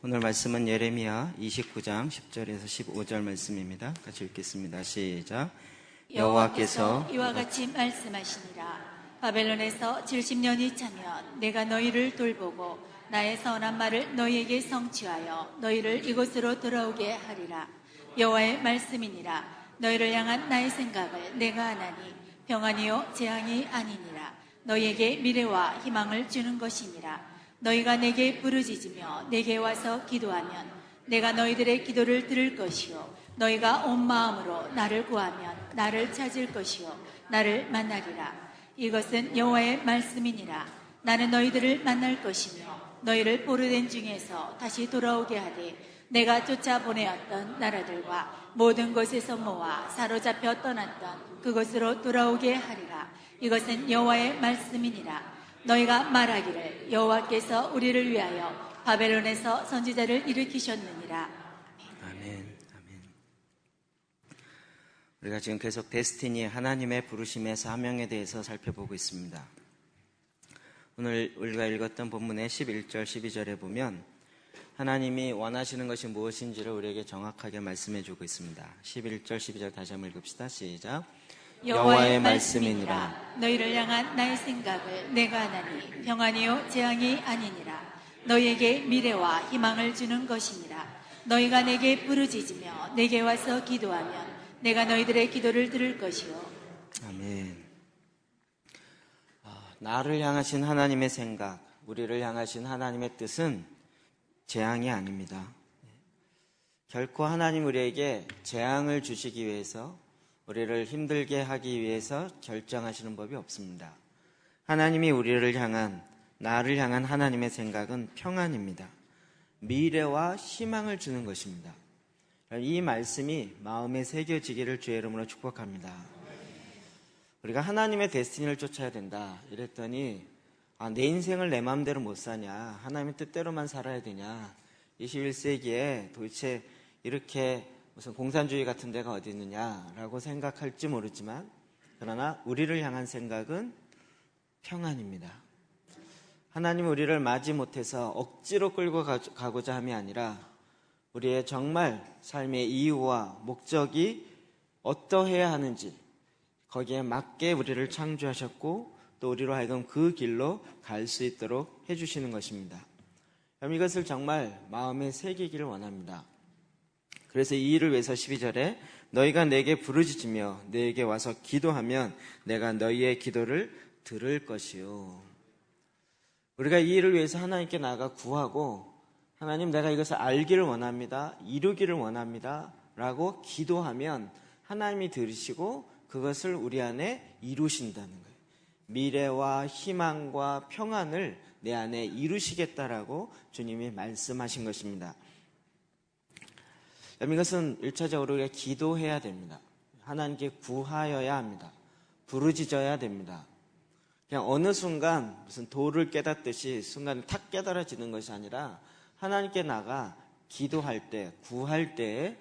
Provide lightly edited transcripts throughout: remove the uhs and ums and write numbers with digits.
오늘 말씀은 예레미야 29장 10절에서 15절 말씀입니다. 같이 읽겠습니다. 시작. 여호와께서 이와 같이 말씀하시니라. 바벨론에서 70년이 차면 내가 너희를 돌보고 나의 선한 말을 너희에게 성취하여 너희를 이곳으로 돌아오게 하리라. 여호와의 말씀이니라. 너희를 향한 나의 생각을 내가 아나니 평안이요 재앙이 아니니라. 너희에게 미래와 희망을 주는 것이니라. 너희가 내게 부르짖으며 내게 와서 기도하면 내가 너희들의 기도를 들을 것이요 너희가 온 마음으로 나를 구하면 나를 찾을 것이요 나를 만나리라. 이것은 여호와의 말씀이니라. 나는 너희들을 만날 것이며 너희를 포로된 중에서 다시 돌아오게 하되 내가 쫓아보내었던 나라들과 모든 곳에서 모아 사로잡혀 떠났던 그곳으로 돌아오게 하리라. 이것은 여호와의 말씀이니라. 너희가 말하기를 여호와께서 우리를 위하여 바벨론에서 선지자를 일으키셨느니라. 아멘. 우리가 지금 계속 데스티니, 하나님의 부르심의 사명에 대해서 살펴보고 있습니다. 오늘 우리가 읽었던 본문의 11절, 12절에 보면 하나님이 원하시는 것이 무엇인지를 우리에게 정확하게 말씀해주고 있습니다. 11절, 12절 다시 한번 읽읍시다. 시작. 여호와의 말씀이니라. 너희를 향한 나의 생각을 내가 아나니 평안이요 재앙이 아니니라. 너희에게 미래와 희망을 주는 것이니라. 너희가 내게 부르짖으며 내게 와서 기도하면 내가 너희들의 기도를 들을 것이요. 아멘. 나를 향하신 하나님의 생각, 우리를 향하신 하나님의 뜻은 재앙이 아닙니다. 결코 하나님 우리에게 재앙을 주시기 위해서, 우리를 힘들게 하기 위해서 결정하시는 법이 없습니다. 하나님이 우리를 향한, 나를 향한 하나님의 생각은 평안입니다. 미래와 희망을 주는 것입니다. 이 말씀이 마음에 새겨지기를 주의 이름으로 축복합니다. 우리가 하나님의 데스티니를 쫓아야 된다 이랬더니 내 인생을 내 마음대로 못 사냐, 하나님의 뜻대로만 살아야 되냐, 21세기에 도대체 이렇게 무슨 공산주의 같은 데가 어디 있느냐라고 생각할지 모르지만, 그러나 우리를 향한 생각은 평안입니다. 하나님은 우리를 맞이 못해서 억지로 끌고 가고자 함이 아니라 우리의 정말 삶의 이유와 목적이 어떠해야 하는지 거기에 맞게 우리를 창조하셨고 또 우리로 하여금 그 길로 갈 수 있도록 해주시는 것입니다. 그럼 이것을 정말 마음에 새기기를 원합니다. 그래서 이 일을 위해서 12절에 너희가 내게 부르짖으며 내게 와서 기도하면 내가 너희의 기도를 들을 것이요. 우리가 이 일을 위해서 하나님께 나아가 구하고 하나님 내가 이것을 알기를 원합니다, 이루기를 원합니다 라고 기도하면 하나님이 들으시고 그것을 우리 안에 이루신다는 거예요. 미래와 희망과 평안을 내 안에 이루시겠다라고 주님이 말씀하신 것입니다. 이것은 1차적으로 우리가 기도해야 됩니다. 하나님께 구하여야 합니다. 부르짖어야 됩니다. 그냥 어느 순간 무슨 도를 깨닫듯이 순간 탁 깨달아지는 것이 아니라 하나님께 나가 기도할 때, 구할 때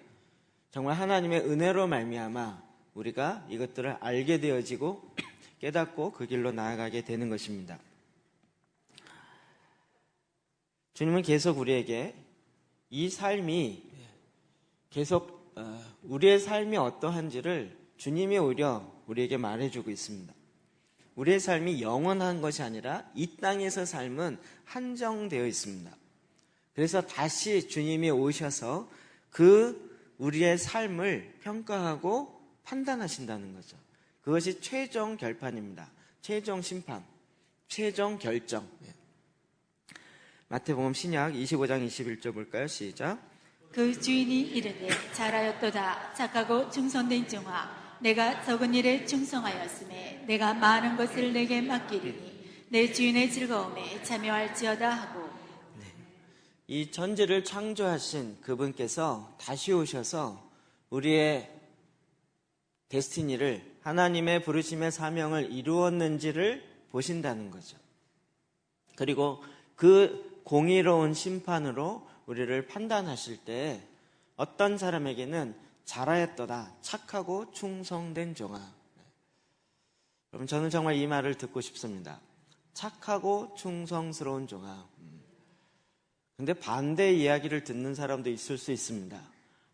정말 하나님의 은혜로 말미암아 우리가 이것들을 알게 되어지고 깨닫고 그 길로 나아가게 되는 것입니다. 주님은 계속 우리에게 이 삶이 계속 우리의 삶이 어떠한지를 주님이 오히려 우리에게 말해주고 있습니다. 우리의 삶이 영원한 것이 아니라 이 땅에서 삶은 한정되어 있습니다. 그래서 다시 주님이 오셔서 그 우리의 삶을 평가하고 판단하신다는 거죠. 그것이 최종 결판입니다. 최종 심판, 최종 결정. 마태복음 신약 25장 21절 볼까요? 시작. 그 주인이 이르되 잘하였도다 착하고 충성된 종아, 내가 적은 일에 충성하였음에 내가 많은 것을 내게 맡기리니 내 주인의 즐거움에 참여할지어다 하고. 이 전지를 창조하신 그분께서 다시 오셔서 우리의 데스티니를, 하나님의 부르심의 사명을 이루었는지를 보신다는 거죠. 그리고 그 공의로운 심판으로 우리를 판단하실 때 어떤 사람에게는 잘하였도다 착하고 충성된 종아. 여러분, 저는 정말 이 말을 듣고 싶습니다. 착하고 충성스러운 종아. 근데 반대 이야기를 듣는 사람도 있을 수 있습니다.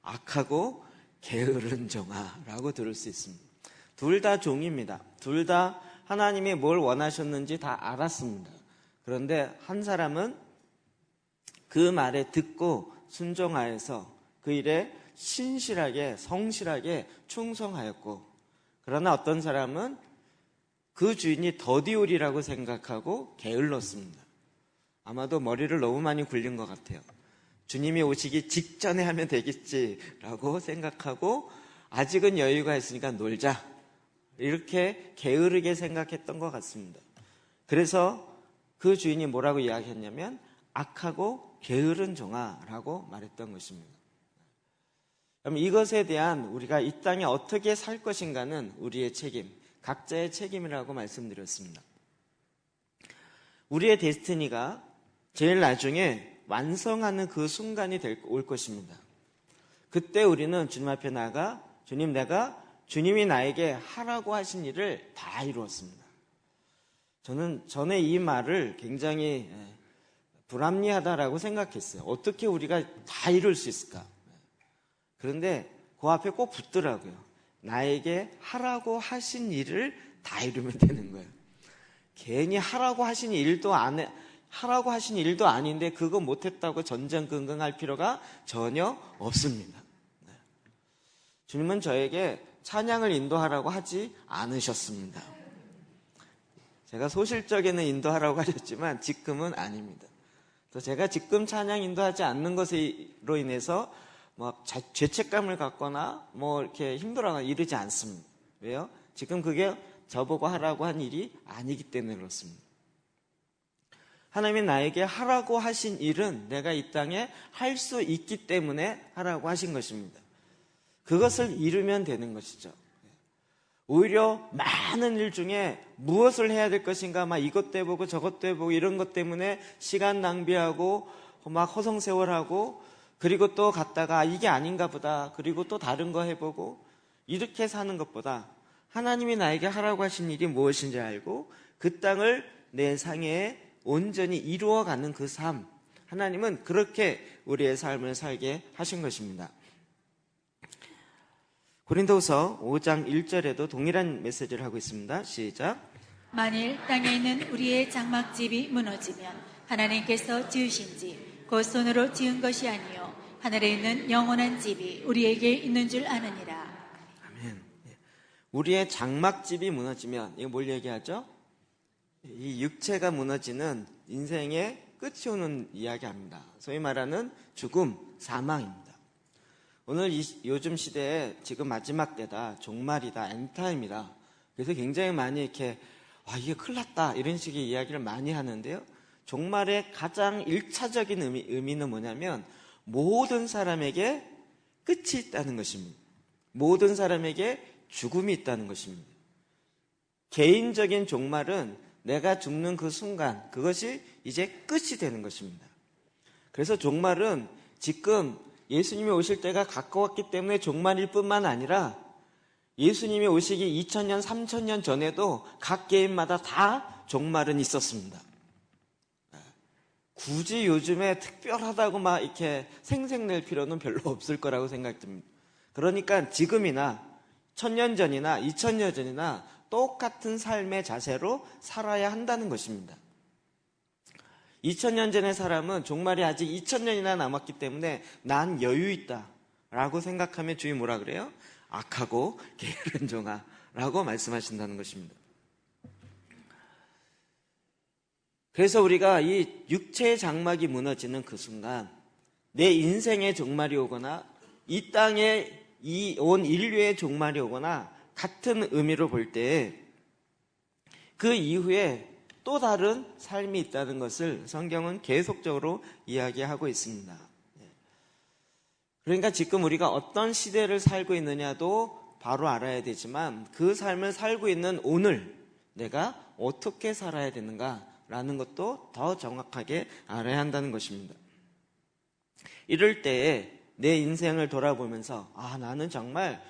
악하고 게으른 종아라고 들을 수 있습니다. 둘 다 종입니다. 둘 다 하나님이 뭘 원하셨는지 다 알았습니다. 그런데 한 사람은 그 말에 듣고 순종하여서 그 일에 신실하게 성실하게 충성하였고, 그러나 어떤 사람은 그 주인이 더디오리라고 생각하고 게을렀습니다. 아마도 머리를 너무 많이 굴린 것 같아요. 주님이 오시기 직전에 하면 되겠지라고 생각하고 아직은 여유가 있으니까 놀자, 이렇게 게으르게 생각했던 것 같습니다. 그래서 그 주인이 뭐라고 이야기했냐면 악하고 게으른 종아라고 말했던 것입니다. 그럼 이것에 대한 우리가 이 땅에 어떻게 살 것인가는 우리의 책임, 각자의 책임이라고 말씀드렸습니다. 우리의 데스티니가 제일 나중에 완성하는 그 순간이 올 것입니다. 그때 우리는 주님 앞에 나가 주님, 내가 주님이 나에게 하라고 하신 일을 다 이루었습니다. 저는 전에 이 말을 굉장히 불합리하다라고 생각했어요. 어떻게 우리가 다 이룰 수 있을까? 그런데 그 앞에 꼭 붙더라고요. 나에게 하라고 하신 일을 다 이루면 되는 거예요. 괜히 하라고 하신 일도 아닌데 그거 못했다고 전전긍긍할 필요가 전혀 없습니다. 주님은 저에게 찬양을 인도하라고 하지 않으셨습니다. 제가 소실적에는 인도하라고 하셨지만 지금은 아닙니다. 또 제가 지금 찬양 인도하지 않는 것으로 인해서 막 죄책감을 갖거나 뭐 이렇게 힘들어하거나 이러지 않습니다. 왜요? 지금 그게 저보고 하라고 한 일이 아니기 때문에 그렇습니다. 하나님이 나에게 하라고 하신 일은 내가 이 땅에 할 수 있기 때문에 하라고 하신 것입니다. 그것을 이루면 되는 것이죠. 오히려 많은 일 중에 무엇을 해야 될 것인가, 막 이것도 해보고 저것도 해보고 이런 것 때문에 시간 낭비하고 막 허송세월하고, 그리고 또 갔다가 이게 아닌가 보다, 그리고 또 다른 거 해보고, 이렇게 사는 것보다 하나님이 나에게 하라고 하신 일이 무엇인지 알고 그 땅을 내 상에 온전히 이루어가는 그 삶, 하나님은 그렇게 우리의 삶을 살게 하신 것입니다. 고린도후서 5장 1절에도 동일한 메시지를 하고 있습니다. 시작. 만일 땅에 있는 우리의 장막집이 무너지면 하나님께서 지으신 집, 곧 손으로 지은 것이 아니요 하늘에 있는 영원한 집이 우리에게 있는 줄 아느니라. 아멘. 우리의 장막집이 무너지면, 이거 뭘 얘기하죠? 이 육체가 무너지는 인생의 끝이 오는 이야기합니다. 소위 말하는 죽음, 사망입니다. 오늘 요즘 시대에 지금 마지막 때다, 종말이다, 엔타임이다. 그래서 굉장히 많이 이렇게 이게 큰일 났다 이런 식의 이야기를 많이 하는데요. 종말의 가장 1차적인 의미는 뭐냐면 모든 사람에게 끝이 있다는 것입니다. 모든 사람에게 죽음이 있다는 것입니다. 개인적인 종말은 내가 죽는 그 순간, 그것이 이제 끝이 되는 것입니다. 그래서 종말은 지금 예수님이 오실 때가 가까웠기 때문에 종말일 뿐만 아니라 예수님이 오시기 2000년, 3000년 전에도 각 개인마다 다 종말은 있었습니다. 굳이 요즘에 특별하다고 막 이렇게 생색낼 필요는 별로 없을 거라고 생각됩니다. 그러니까 지금이나 1000년 전이나 2000년 전이나 똑같은 삶의 자세로 살아야 한다는 것입니다. 2000년 전의 사람은 종말이 아직 2000년이나 남았기 때문에 난 여유 있다 라고 생각하면 주님 뭐라 그래요? 악하고 게으른 종아 라고 말씀하신다는 것입니다. 그래서 우리가 이 육체의 장막이 무너지는 그 순간 내 인생의 종말이 오거나 이 땅에 온 인류의 종말이 오거나 같은 의미로 볼 때 그 이후에 또 다른 삶이 있다는 것을 성경은 계속적으로 이야기하고 있습니다. 그러니까 지금 우리가 어떤 시대를 살고 있느냐도 바로 알아야 되지만 그 삶을 살고 있는 오늘 내가 어떻게 살아야 되는가라는 것도 더 정확하게 알아야 한다는 것입니다. 이럴 때에 내 인생을 돌아보면서 나는 정말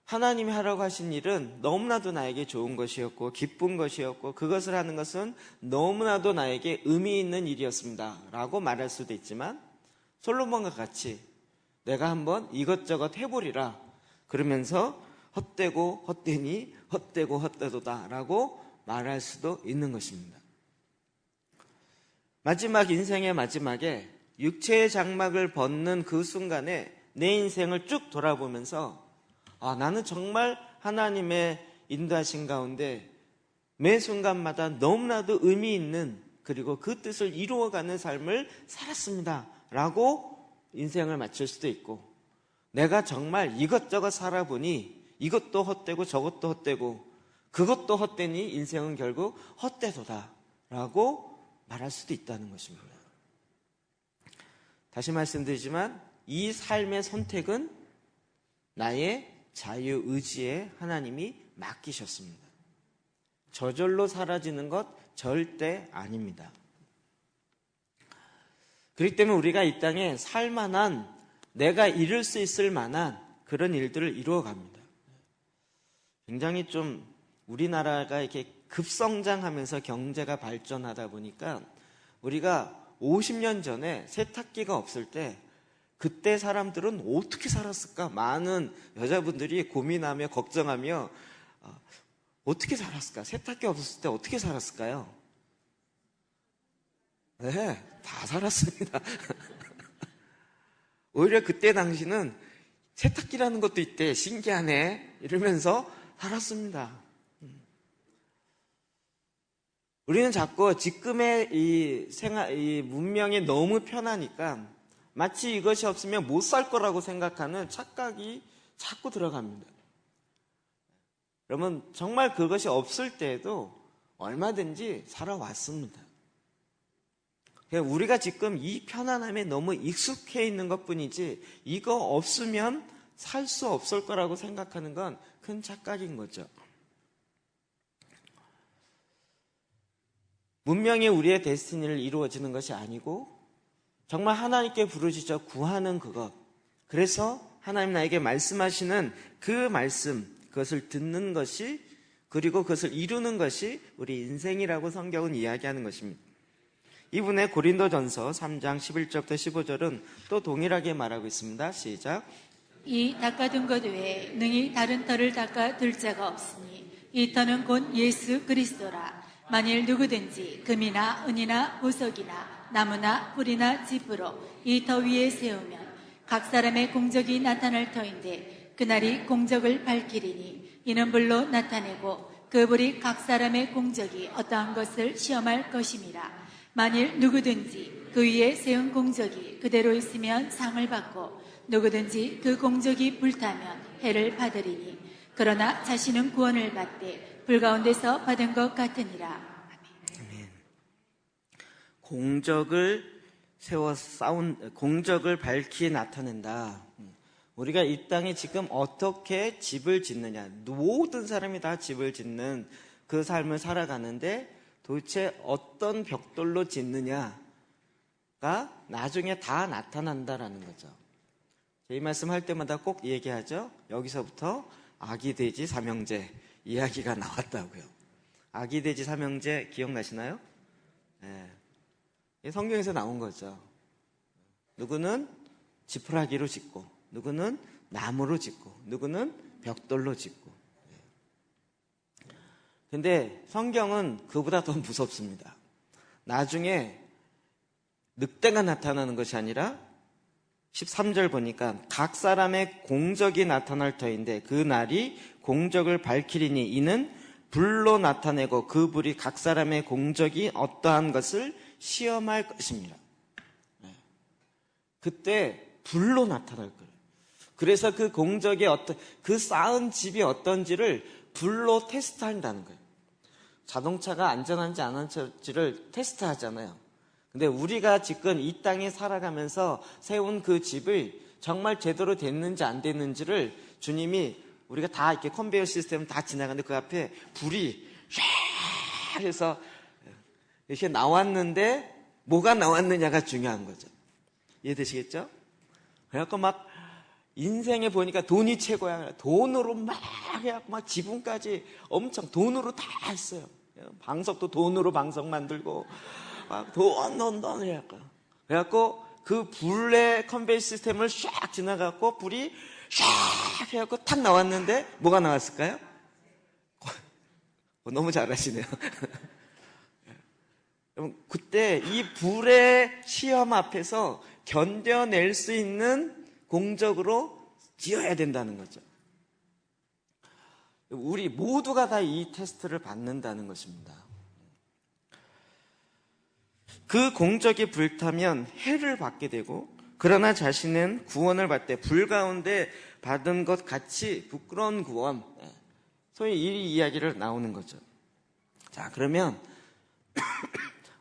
하나님이 하라고 하신 일은 너무나도 나에게 좋은 것이었고 기쁜 것이었고 그것을 하는 것은 너무나도 나에게 의미 있는 일이었습니다 라고 말할 수도 있지만, 솔로몬과 같이 내가 한번 이것저것 해보리라 그러면서 헛되고 헛되니 헛되고 헛되도다 라고 말할 수도 있는 것입니다. 마지막 인생의 마지막에 육체의 장막을 벗는 그 순간에 내 인생을 쭉 돌아보면서 나는 정말 하나님의 인도하신 가운데 매 순간마다 너무나도 의미 있는, 그리고 그 뜻을 이루어가는 삶을 살았습니다 라고 인생을 마칠 수도 있고, 내가 정말 이것저것 살아보니 이것도 헛되고 저것도 헛되고 그것도 헛되니 인생은 결국 헛되도다 라고 말할 수도 있다는 것입니다. 다시 말씀드리지만 이 삶의 선택은 나의 자유의지에 하나님이 맡기셨습니다. 저절로 사라지는 것 절대 아닙니다. 그렇기 때문에 우리가 이 땅에 살 만한, 내가 이룰 수 있을 만한 그런 일들을 이루어갑니다. 굉장히 좀 우리나라가 이렇게 급성장하면서 경제가 발전하다 보니까 우리가 50년 전에 세탁기가 없을 때 그때 사람들은 어떻게 살았을까? 많은 여자분들이 고민하며 걱정하며 어떻게 살았을까? 세탁기 없었을 때 어떻게 살았을까요? 네, 다 살았습니다. 오히려 그때 당시는 세탁기라는 것도 있대, 신기하네 이러면서 살았습니다. 우리는 자꾸 지금의 이 문명이 너무 편하니까 마치 이것이 없으면 못 살 거라고 생각하는 착각이 자꾸 들어갑니다. 여러분, 정말 그것이 없을 때에도 얼마든지 살아왔습니다. 우리가 지금 이 편안함에 너무 익숙해 있는 것뿐이지 이거 없으면 살 수 없을 거라고 생각하는 건 큰 착각인 거죠. 문명이 우리의 데스티니를 이루어지는 것이 아니고 정말 하나님께 부르짖어 구하는 그것, 그래서 하나님 나에게 말씀하시는 그 말씀, 그것을 듣는 것이, 그리고 그것을 이루는 것이 우리 인생이라고 성경은 이야기하는 것입니다. 이분의 고린도전서 3장 11절부터 15절은 또 동일하게 말하고 있습니다. 시작. 이 닦아둔 것 외에 능히 다른 터를 닦아둘 자가 없으니 이 터는 곧 예수 그리스도라. 만일 누구든지 금이나 은이나 보석이나 나무나 풀이나 짚으로 이 터 위에 세우면 각 사람의 공적이 나타날 터인데 그날이 공적을 밝히리니 이는 불로 나타내고 그 불이 각 사람의 공적이 어떠한 것을 시험할 것임이라. 만일 누구든지 그 위에 세운 공적이 그대로 있으면 상을 받고 누구든지 그 공적이 불타면 해를 받으리니 그러나 자신은 구원을 받되 불 가운데서 받은 것 같으니라. 아멘. 공적을 세워 공적을 밝히 나타낸다. 우리가 이 땅에 지금 어떻게 집을 짓느냐, 모든 사람이 다 집을 짓는 그 삶을 살아가는데 도대체 어떤 벽돌로 짓느냐가 나중에 다 나타난다라는 거죠. 이 말씀할 때마다 꼭 얘기하죠. 여기서부터 아기돼지 삼형제 이야기가 나왔다고요. 아기돼지 삼형제 기억나시나요? 네. 성경에서 나온 거죠. 누구는 지푸라기로 짓고, 누구는 나무로 짓고, 누구는 벽돌로 짓고. 근데 성경은 그보다 더 무섭습니다. 나중에 늑대가 나타나는 것이 아니라 13절 보니까 각 사람의 공적이 나타날 터인데 그 날이 공적을 밝히리니 이는 불로 나타내고 그 불이 각 사람의 공적이 어떠한 것을 시험할 것입니다. 그때 불로 나타날 거예요. 그래서 그 공적이 그 쌓은 집이 어떤지를 불로 테스트한다는 거예요. 자동차가 안전한지 안 안전한지를 테스트하잖아요. 근데 우리가 지금 이 땅에 살아가면서 세운 그 집을 정말 제대로 됐는지 안 됐는지를 주님이, 우리가 다 이렇게 컨베이어 시스템을 다 지나가는데 그 앞에 불이 쫙 해서 이렇게 나왔는데 뭐가 나왔느냐가 중요한 거죠. 이해되시겠죠? 그래갖고 막 인생에 보니까 돈이 최고야. 돈으로 막 해갖고 막 지분까지 엄청 돈으로 다 했어요. 방석도 돈으로 방석 만들고 막 돈 해갖고. 그래갖고 그 불의 컨베이 시스템을 샥 지나갖고 불이 샥 해갖고 탁 나왔는데 뭐가 나왔을까요? 너무 잘하시네요. 그때 이 불의 시험 앞에서 견뎌낼 수 있는 공적으로 지어야 된다는 거죠. 우리 모두가 다 이 테스트를 받는다는 것입니다. 그 공적이 불타면 해를 받게 되고, 그러나 자신은 구원을 받되 불 가운데 받은 것 같이 부끄러운 구원, 소위 이 이야기를 나오는 거죠. 자, 그러면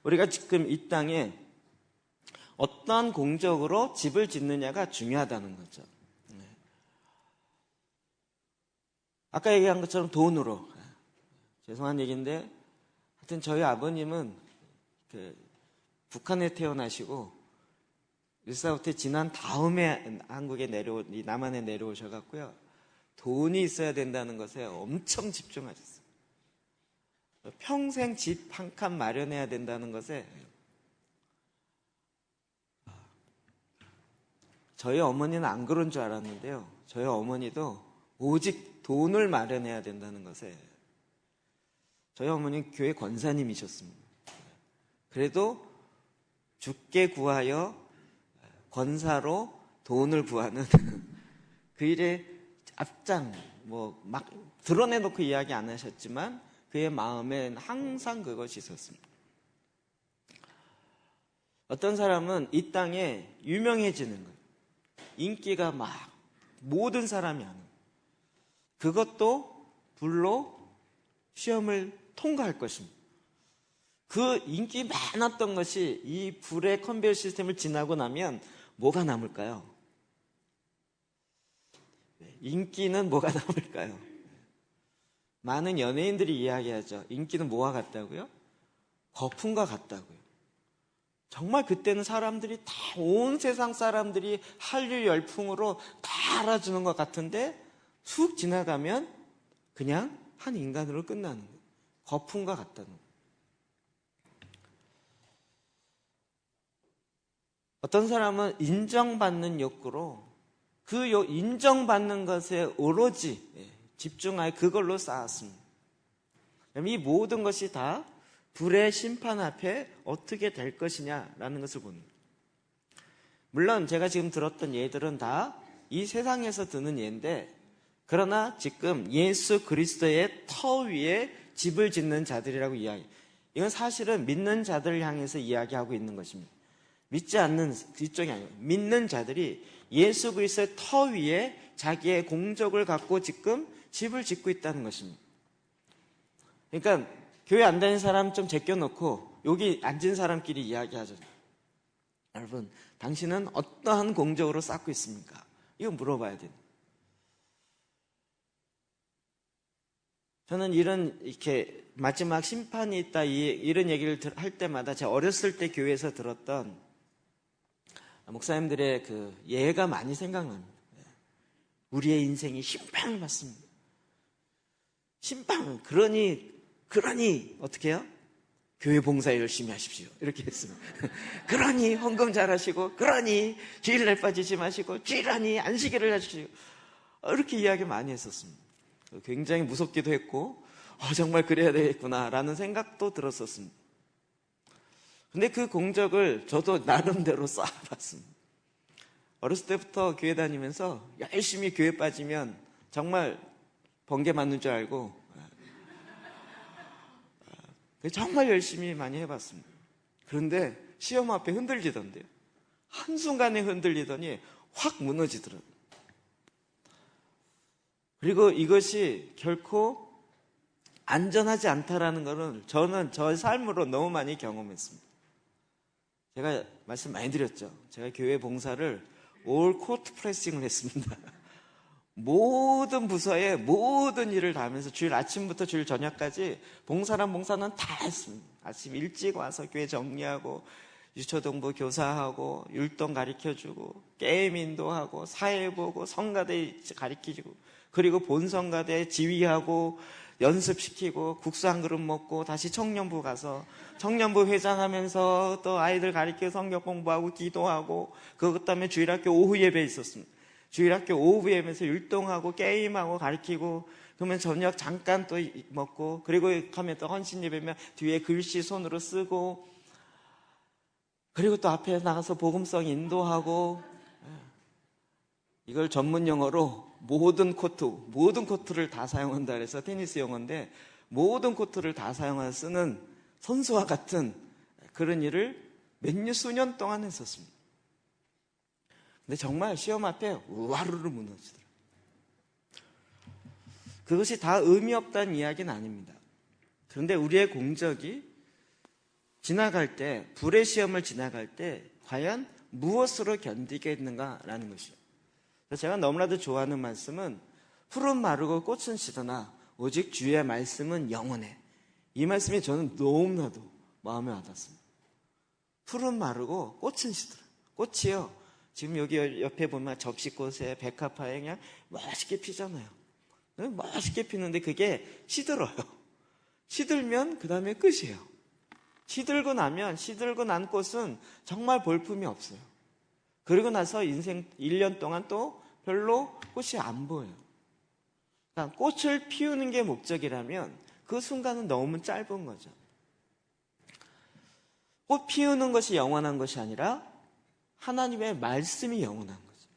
우리가 지금 이 땅에 어떠한 공적으로 집을 짓느냐가 중요하다는 거죠. 아까 얘기한 것처럼 돈으로. 죄송한 얘기인데 하여튼 저희 아버님은 북한에 태어나시고 일사후퇴 지난 다음에 한국에 남한에 내려오셔갖고요. 돈이 있어야 된다는 것에 엄청 집중하셨어요. 평생 집 한 칸 마련해야 된다는 것에 저희 어머니는 안 그런 줄 알았는데요. 저희 어머니도 오직 돈을 마련해야 된다는 것에 저희 어머니는 교회 권사님이셨습니다. 그래도 주께 구하여 권사로 돈을 구하는 그 일에 앞장 막 드러내놓고 이야기 안 하셨지만 그의 마음엔 항상 그것이 있었습니다. 어떤 사람은 이 땅에 유명해지는 거예요. 인기가 막 모든 사람이 아는, 그것도 불로 시험을 통과할 것입니다. 그 인기 많았던 것이 이 불의 컨베이어 시스템을 지나고 나면 뭐가 남을까요? 인기는 뭐가 남을까요? 많은 연예인들이 이야기하죠. 인기는 뭐와 같다고요? 거품과 같다고요. 정말 그때는 사람들이 다 온 세상 사람들이 한류 열풍으로 다 알아주는 것 같은데 쑥 지나가면 그냥 한 인간으로 끝나는 거예요. 거품과 같다는 거예요. 어떤 사람은 인정받는 욕구로 그 인정받는 것에 오로지 집중하여 그걸로 쌓았습니다. 이 모든 것이 다 불의 심판 앞에 어떻게 될 것이냐라는 것을 봅니다. 물론 제가 지금 들었던 예들은 다 이 세상에서 드는 예인데, 그러나 지금 예수 그리스도의 터 위에 집을 짓는 자들이라고 이건 사실은 믿는 자들을 향해서 이야기하고 있는 것입니다. 믿지 않는 이쪽이 아니에요. 믿는 자들이 예수 그리스도의 터 위에 자기의 공적을 갖고 지금 집을 짓고 있다는 것입니다. 그러니까 교회 안 다니는 사람 좀 제껴놓고 여기 앉은 사람끼리 이야기하죠. 여러분, 당신은 어떠한 공적으로 쌓고 있습니까? 이거 물어봐야 돼요. 저는 이렇게 마지막 심판이 있다 이런 얘기를 할 때마다 제가 어렸을 때 교회에서 들었던 목사님들의 그 예가 많이 생각납니다. 우리의 인생이 심판을 받습니다. 심판은 그러니 어떻게 해요? 교회 봉사 열심히 하십시오. 이렇게 했습니다. 그러니 헌금 잘하시고, 그러니 주일날 빠지지 마시고, 주일하니 안식일을 하십시오. 이렇게 이야기 많이 했었습니다. 굉장히 무섭기도 했고, 정말 그래야 되겠구나라는 생각도 들었었습니다. 근데 그 공적을 저도 나름대로 쌓아봤습니다. 어렸을 때부터 교회 다니면서 열심히 교회 빠지면 정말 번개 맞는 줄 알고 정말 열심히 많이 해봤습니다. 그런데 시험 앞에 흔들리던데요. 한순간에 흔들리더니 확 무너지더라고요. 그리고 이것이 결코 안전하지 않다라는 것은 저는 저의 삶으로 너무 많이 경험했습니다. 제가 말씀 많이 드렸죠. 제가 교회 봉사를 올 코트 프레싱을 했습니다. 모든 부서에 모든 일을 다 하면서 주일 아침부터 주일 저녁까지 봉사는 다 했습니다. 아침 일찍 와서 교회 정리하고 유초동부 교사하고 율동 가르쳐주고 게임 인도하고 사회 보고 성가대 가르쳐주고 그리고 본성가대 지휘하고 연습시키고 국수 한 그릇 먹고 다시 청년부 가서 청년부 회장하면서 또 아이들 가르쳐 성경 공부하고 기도하고 그것 때문에 주일학교 오후 예배 있었습니다. 주일학교 오후 예배에서 율동하고 게임하고 가르치고 그러면 저녁 잠깐 또 먹고 그리고 하면 또 헌신 예배면 뒤에 글씨 손으로 쓰고 그리고 또 앞에 나가서 복음성 인도하고 이걸 전문 용어로 모든 코트를 다 사용한다 그래서 테니스 용어인데 모든 코트를 다 사용해서 쓰는 선수와 같은 그런 일을 수년 동안 했었습니다. 근데 정말 시험 앞에 우와르르 무너지더라고요. 그것이 다 의미 없다는 이야기는 아닙니다. 그런데 우리의 공적이 지나갈 때, 불의 시험을 지나갈 때 과연 무엇으로 견디겠는가라는 것이죠. 그래서 제가 너무나도 좋아하는 말씀은 풀은 마르고 꽃은 시드나 오직 주의 말씀은 영원해. 이 말씀이 저는 너무나도 마음에 와닿습니다. 풀은 마르고 꽃은 시드나. 꽃이요. 지금 여기 옆에 보면 접시꽃에 백합화에 그냥 멋있게 피잖아요. 멋있게 피는데 그게 시들어요. 시들면 그 다음에 끝이에요. 시들고 난 꽃은 정말 볼품이 없어요. 그리고 나서 인생 1년 동안 또 별로 꽃이 안 보여요. 그러니까 꽃을 피우는 게 목적이라면 그 순간은 너무 짧은 거죠. 꽃 피우는 것이 영원한 것이 아니라 하나님의 말씀이 영원한 거죠.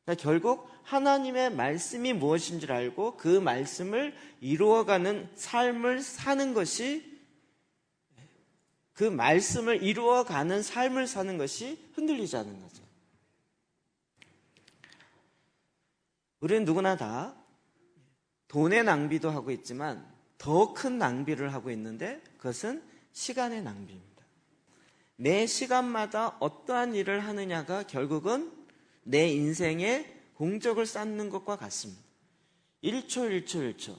그러니까 결국 하나님의 말씀이 무엇인지를 알고 그 말씀을 이루어가는 삶을 사는 것이 그 말씀을 이루어가는 삶을 사는 것이 흔들리지 않는 거죠. 우리는 누구나 다 돈의 낭비도 하고 있지만 더 큰 낭비를 하고 있는데 그것은 시간의 낭비입니다. 매 시간마다 어떠한 일을 하느냐가 결국은 내 인생의 공적을 쌓는 것과 같습니다. 1초.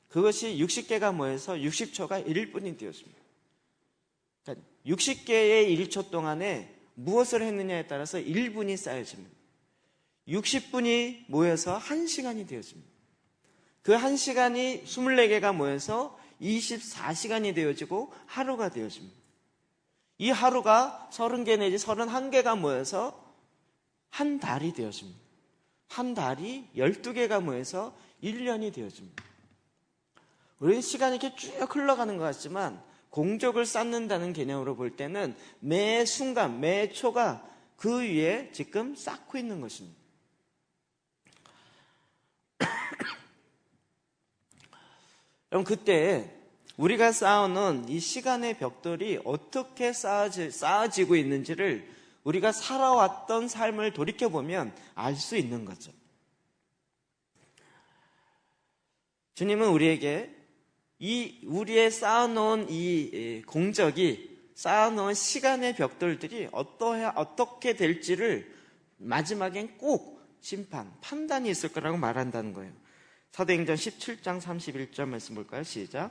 그것이 60개가 모여서 60초가 1분이 되었습니다. 60개의 1초 동안에 무엇을 했느냐에 따라서 1분이 쌓여집니다. 60분이 모여서 1시간이 되어집니다. 그 1시간이 24개가 모여서 24시간이 되어지고 하루가 되어집니다. 이 하루가 30개 내지 31개가 모여서 한 달이 되어집니다. 한 달이 12개가 모여서 1년이 되어집니다. 우리 시간이 이렇게 쭉 흘러가는 것 같지만 공적을 쌓는다는 개념으로 볼 때는 매 순간, 매 초가 그 위에 지금 쌓고 있는 것입니다. 그럼 그때 우리가 쌓아놓은 이 시간의 벽돌이 어떻게 쌓아지고 있는지를 우리가 살아왔던 삶을 돌이켜보면 알 수 있는 거죠. 주님은 우리에게 우리의 쌓아놓은 이 공적이 쌓아놓은 시간의 벽돌들이 어떻게 될지를 마지막엔 꼭 판단이 있을 거라고 말한다는 거예요. 사도행전 17장 31절 말씀 볼까요? 시작.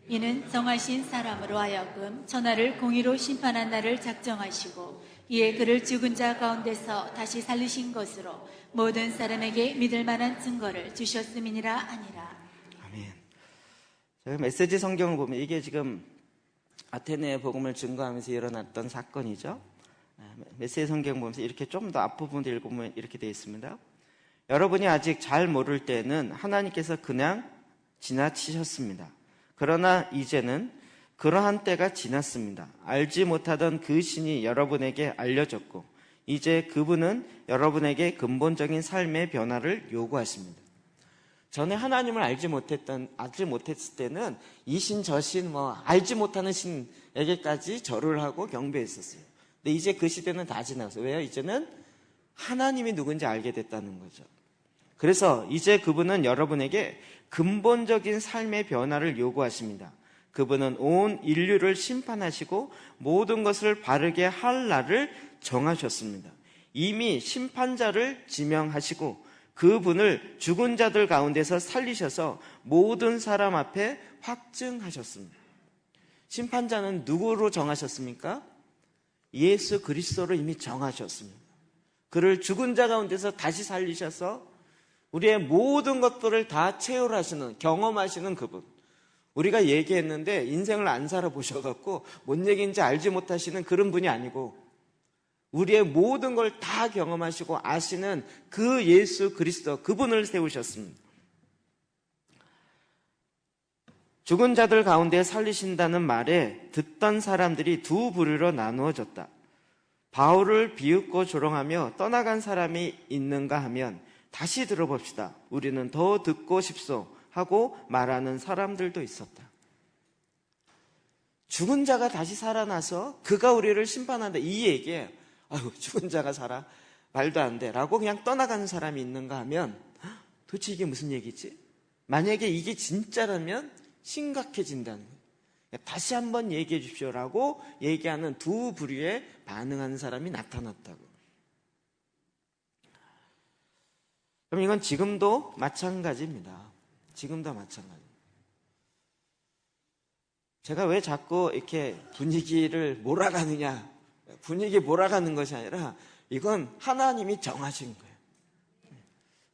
이는 정하신 사람으로 하여금 천하를 공의로 심판한 날을 작정하시고 이에 그를 죽은 자 가운데서 다시 살리신 것으로 모든 사람에게 믿을 만한 증거를 주셨음이니라 하니라. 아멘. 제가 메시지 성경을 보면 이게 지금 아테네의 복음을 증거하면서 일어났던 사건이죠. 메시지 성경 보면서 이렇게 좀 더 앞부분을 읽으면 이렇게 되어 있습니다. 여러분이 아직 잘 모를 때는 하나님께서 그냥 지나치셨습니다. 그러나 이제는 그러한 때가 지났습니다. 알지 못하던 그 신이 여러분에게 알려졌고 이제 그분은 여러분에게 근본적인 삶의 변화를 요구하십니다. 전에 하나님을 알지 못했을 때는 이 신 저 신 알지 못하는 신에게까지 절을 하고 경배했었어요. 근데 이제 그 시대는 다 지나갔어요. 왜요? 이제는 하나님이 누군지 알게 됐다는 거죠. 그래서 이제 그분은 여러분에게 근본적인 삶의 변화를 요구하십니다. 그분은 온 인류를 심판하시고 모든 것을 바르게 할 날을 정하셨습니다. 이미 심판자를 지명하시고 그분을 죽은 자들 가운데서 살리셔서 모든 사람 앞에 확증하셨습니다. 심판자는 누구로 정하셨습니까? 예수 그리스도로 이미 정하셨습니다. 그를 죽은 자 가운데서 다시 살리셔서 우리의 모든 것들을 다 체휼하시는, 경험하시는 그분. 우리가 얘기했는데 인생을 안 살아보셔갖고 뭔 얘기인지 알지 못하시는 그런 분이 아니고 우리의 모든 걸 다 경험하시고 아시는 그 예수 그리스도, 그분을 세우셨습니다. 죽은 자들 가운데 살리신다는 말에 듣던 사람들이 두 부류로 나누어졌다. 바울을 비웃고 조롱하며 떠나간 사람이 있는가 하면 다시 들어봅시다. 우리는 더 듣고 싶소 하고 말하는 사람들도 있었다. 죽은 자가 다시 살아나서 그가 우리를 심판한다. 이 얘기에 아유, 죽은 자가 살아? 말도 안 돼. 라고 그냥 떠나가는 사람이 있는가 하면 도대체 이게 무슨 얘기지? 만약에 이게 진짜라면 심각해진다는 거예요. 다시 한번 얘기해 주십시오라고 얘기하는 두 부류에 반응하는 사람이 나타났다고. 그럼 이건 지금도 마찬가지입니다. 지금도 마찬가지. 제가 왜 자꾸 이렇게 분위기를 몰아가느냐, 분위기 몰아가는 것이 아니라 이건 하나님이 정하신 거예요.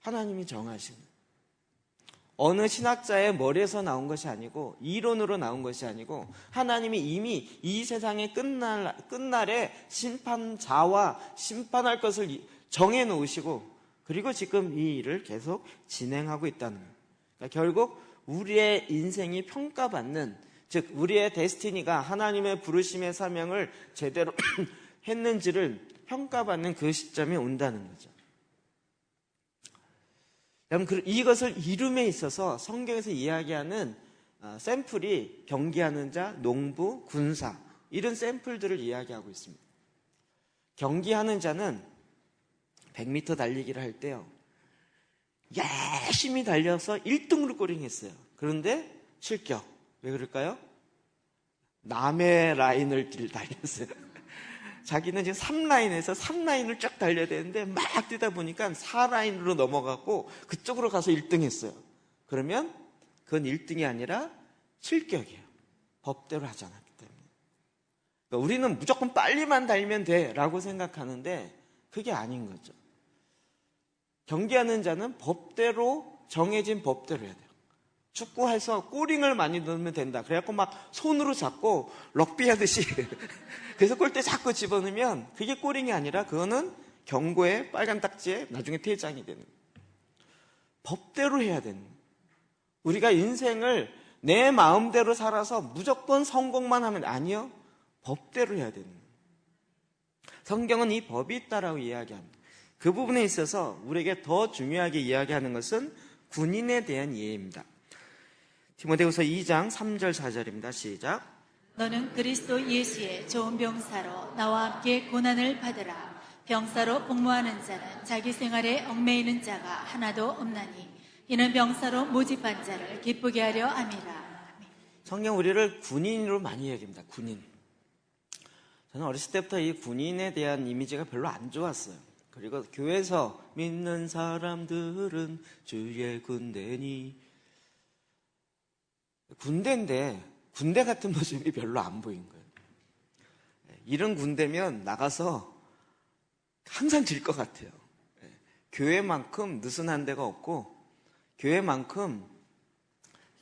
하나님이 정하신 거예요. 어느 신학자의 머리에서 나온 것이 아니고 이론으로 나온 것이 아니고 하나님이 이미 이 세상의 끝날에 심판자와 심판할 것을 정해 놓으시고 그리고 지금 이 일을 계속 진행하고 있다는 거예요. 그러니까 결국 우리의 인생이 평가받는, 즉 우리의 데스티니가 하나님의 부르심의 사명을 제대로 했는지를 평가받는 그 시점이 온다는 거죠. 여러분, 이것을 이룸에 있어서 성경에서 이야기하는 샘플이 경기하는 자, 농부, 군사 이런 샘플들을 이야기하고 있습니다. 경기하는 자는 100m 달리기를 할 때요, 열심히 달려서 1등으로 꼬링했어요. 그런데 실격. 왜 그럴까요? 남의 라인을 달렸어요. 자기는 지금 3라인에서 3라인을 쫙 달려야 되는데 막 뛰다 보니까 4라인으로 넘어가고 그쪽으로 가서 1등 했어요. 그러면 그건 1등이 아니라 실격이에요. 법대로 하지 않았기 때문에. 그러니까 우리는 무조건 빨리만 달면 돼 라고 생각하는데 그게 아닌 거죠. 경기하는 자는 법대로, 정해진 법대로 해야 돼요. 축구해서 꼬링을 많이 넣으면 된다. 그래갖고 막 손으로 잡고 럭비 하듯이 그래서 골대 자꾸 집어넣으면 그게 꼬링이 아니라 그거는 경고에 빨간 딱지에 나중에 퇴장이 되는 거예요. 법대로 해야 되는 거예요. 우리가 인생을 내 마음대로 살아서 무조건 성공만 하면 아니요. 법대로 해야 되는 거예요. 성경은 이 법이 있다라고 이야기합니다. 그 부분에 있어서 우리에게 더 중요하게 이야기하는 것은 군인에 대한 이해입니다. 디모데후서 2장 3절 4절입니다. 시작. 너는 그리스도 예수의 좋은 병사로 나와 함께 고난을 받으라. 병사로 복무하는 자는 자기 생활에 얽매이는 자가 하나도 없나니 이는 병사로 모집한 자를 기쁘게 하려 함이라. 성경 우리를 군인으로 많이 얘기합니다. 군인. 저는 어렸을 때부터 이 군인에 대한 이미지가 별로 안 좋았어요. 그리고 교회에서 믿는 사람들은 주의 군대니, 군대인데 군대 같은 모습이 별로 안 보인 거예요. 이런 군대면 나가서 항상 질 것 같아요. 교회만큼 느슨한 데가 없고 교회만큼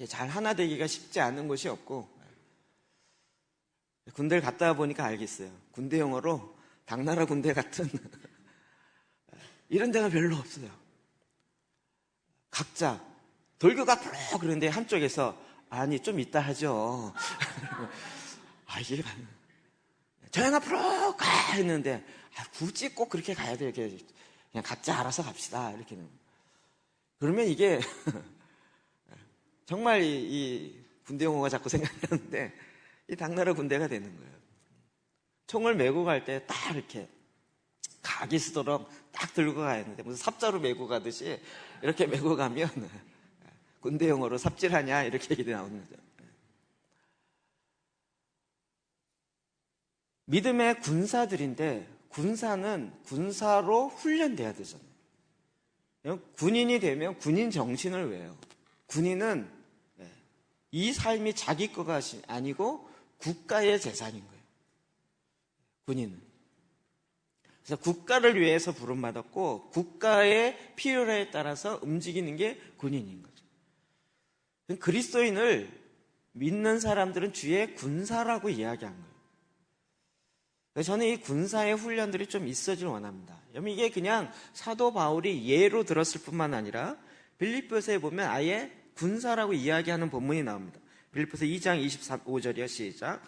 잘 하나 되기가 쉽지 않은 곳이 없고, 군대를 갔다 보니까 알겠어요. 군대 용어로 당나라 군대 같은 이런 데가 별로 없어요. 각자 돌교가 앞으로 그러는데 한쪽에서 아니 좀 이따 하죠. 아 이게 저형 앞으로 가 했는데 굳이 꼭 그렇게 가야 돼요. 이렇게 그냥 각자 알아서 갑시다 이렇게는. 그러면 이게 정말 이 군대 용어가 자꾸 생각나는데 이 당나라 군대가 되는 거예요. 총을 메고 갈 때 딱 이렇게 각이 쓰도록 딱 들고 가야 하는데 무슨 삽자루 메고 가듯이 이렇게 메고 가면 군대 용어로 삽질하냐 이렇게 얘기 나오는 거죠. 믿음의 군사들인데 군사는 군사로 훈련돼야 되잖아요. 군인이 되면 군인 정신을 외요. 군인은 이 삶이 자기 거가 아니고 국가의 재산인 거예요. 군인은. 그래서 국가를 위해서 부름받았고 국가의 필요에 따라서 움직이는 게 군인인 거죠. 그리스도인을 믿는 사람들은 주의 군사라고 이야기한 거예요. 그래서 저는 이 군사의 훈련들이 좀 있어질 원합니다. 여러분, 이게 그냥 사도 바울이 예로 들었을 뿐만 아니라 빌립보서에 보면 아예 군사라고 이야기하는 본문이 나옵니다. 빌립보서 2장 25절이요. 시작.